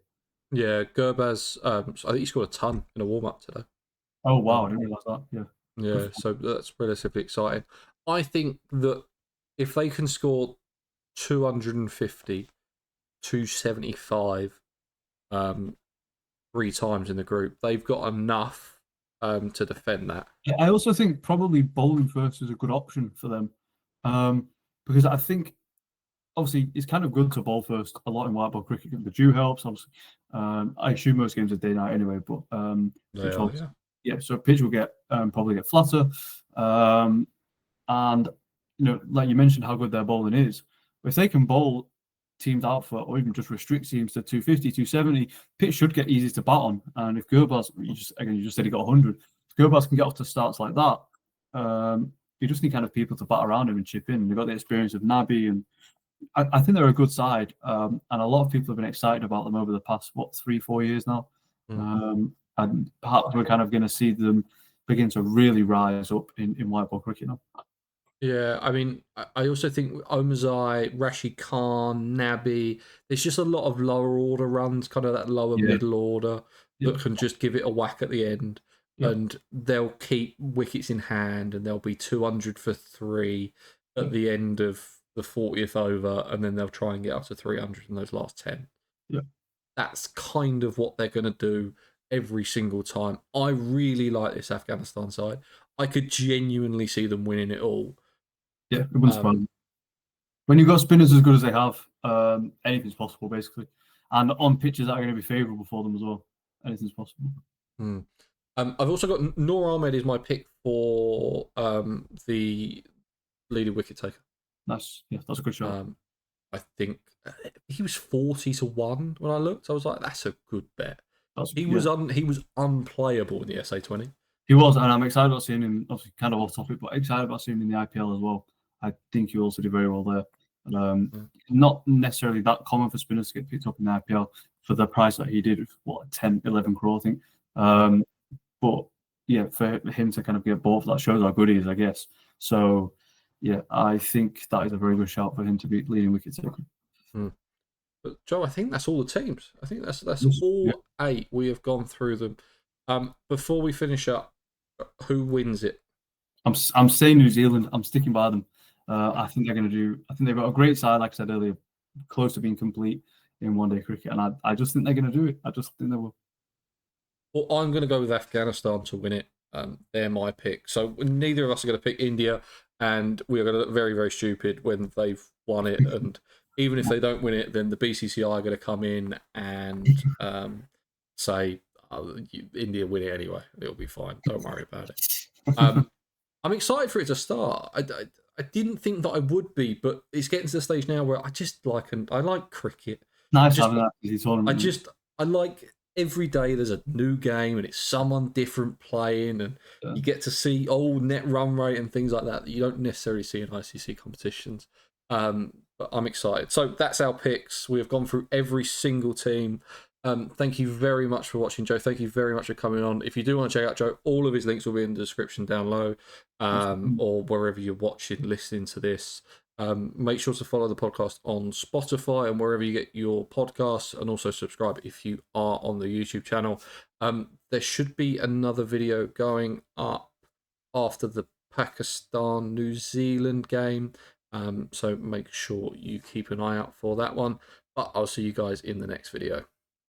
Yeah, Gurbaz, I think he scored a ton in a warm-up today. Oh, wow, I didn't realise that. Yeah. Yeah, so that's relatively exciting. I think that if they can score 250, 275 3 times in the group, they've got enough to defend that. I also think probably bowling first is a good option for them, because I think obviously it's kind of good to bowl first a lot in white ball cricket. The dew helps, obviously. I assume most games are day night anyway, but They are, yeah. yeah. So pitch will get probably get flatter, and like you mentioned, how good their bowling is. If they can bowl teams out for, or even just restrict teams to 250, 270, pitch should get easy to bat on. And if Gurbaz, you just said he got 100. If Gurbaz can get off to starts like that, you just need kind of people to bat around him and chip in. They've got the experience of Nabi, and I think they're a good side. And a lot of people have been excited about them over the past 3-4 years now. And perhaps we're kind of going to see them begin to really rise up in white ball cricket now. Yeah, I mean, I also think Omazai, Rashid Khan, Nabi, there's just a lot of lower order runs, kind of that lower middle order that can just give it a whack at the end. And they'll keep wickets in hand, and they'll be 200 for 3 at the end of the 40th over, and then they'll try and get up to 300 in those last 10. Yeah. That's kind of what they're going to do every single time. I really like this Afghanistan side. I could genuinely see them winning it all. Yeah, it wouldn't surprise me. When you've got spinners as good as they have, anything's possible, basically. And on pitches that are going to be favourable for them as well, anything's possible. I've also got Noor Ahmed is my pick for the leading wicket taker. Nice. Yeah, that's a good shot. I think he was 40 to 1 when I looked. I was like, that's a good bet. He was unplayable in the SA20. He was, and I'm excited about seeing him, obviously kind of off topic, but excited about seeing him in the IPL as well. I think he also did very well there. Not necessarily that common for spinners to get picked up in the IPL for the price that he did, 10, 11 crore, I think. But yeah, for him to kind of get both, that shows how good he is, I guess. So yeah, I think that is a very good shout for him to be leading wicket taker. But Joe, I think that's all the teams. I think that's all 8. We have gone through them. Before we finish up, who wins it? I'm saying New Zealand. I'm sticking by them. I think they're going to do. I think they've got a great side, like I said earlier, close to being complete in one-day cricket, and I just think they're going to do it. I just think they will. Well, I'm going to go with Afghanistan to win it. They're my pick. So neither of us are going to pick India, and we are going to look very, very stupid when they've won it. And even if they don't win it, then the BCCI are going to come in and say, India win it anyway. It'll be fine. Don't worry about it. I'm excited for it to start. I didn't think that I would be, but it's getting to the stage now where I just I like cricket. Nice having that easy tournament. I like every day there's a new game and it's someone different playing, and you get to see net run rate and things like that you don't necessarily see in ICC competitions. But I'm excited. So that's our picks. We have gone through every single team. Thank you very much for watching, Joe. Thank you very much for coming on. If you do want to check out Joe, all of his links will be in the description down low, or wherever you're watching, listening to this. Make sure to follow the podcast on Spotify and wherever you get your podcasts, and also subscribe if you are on the YouTube channel. There should be another video going up after the Pakistan-New Zealand game, so make sure you keep an eye out for that one. But I'll see you guys in the next video.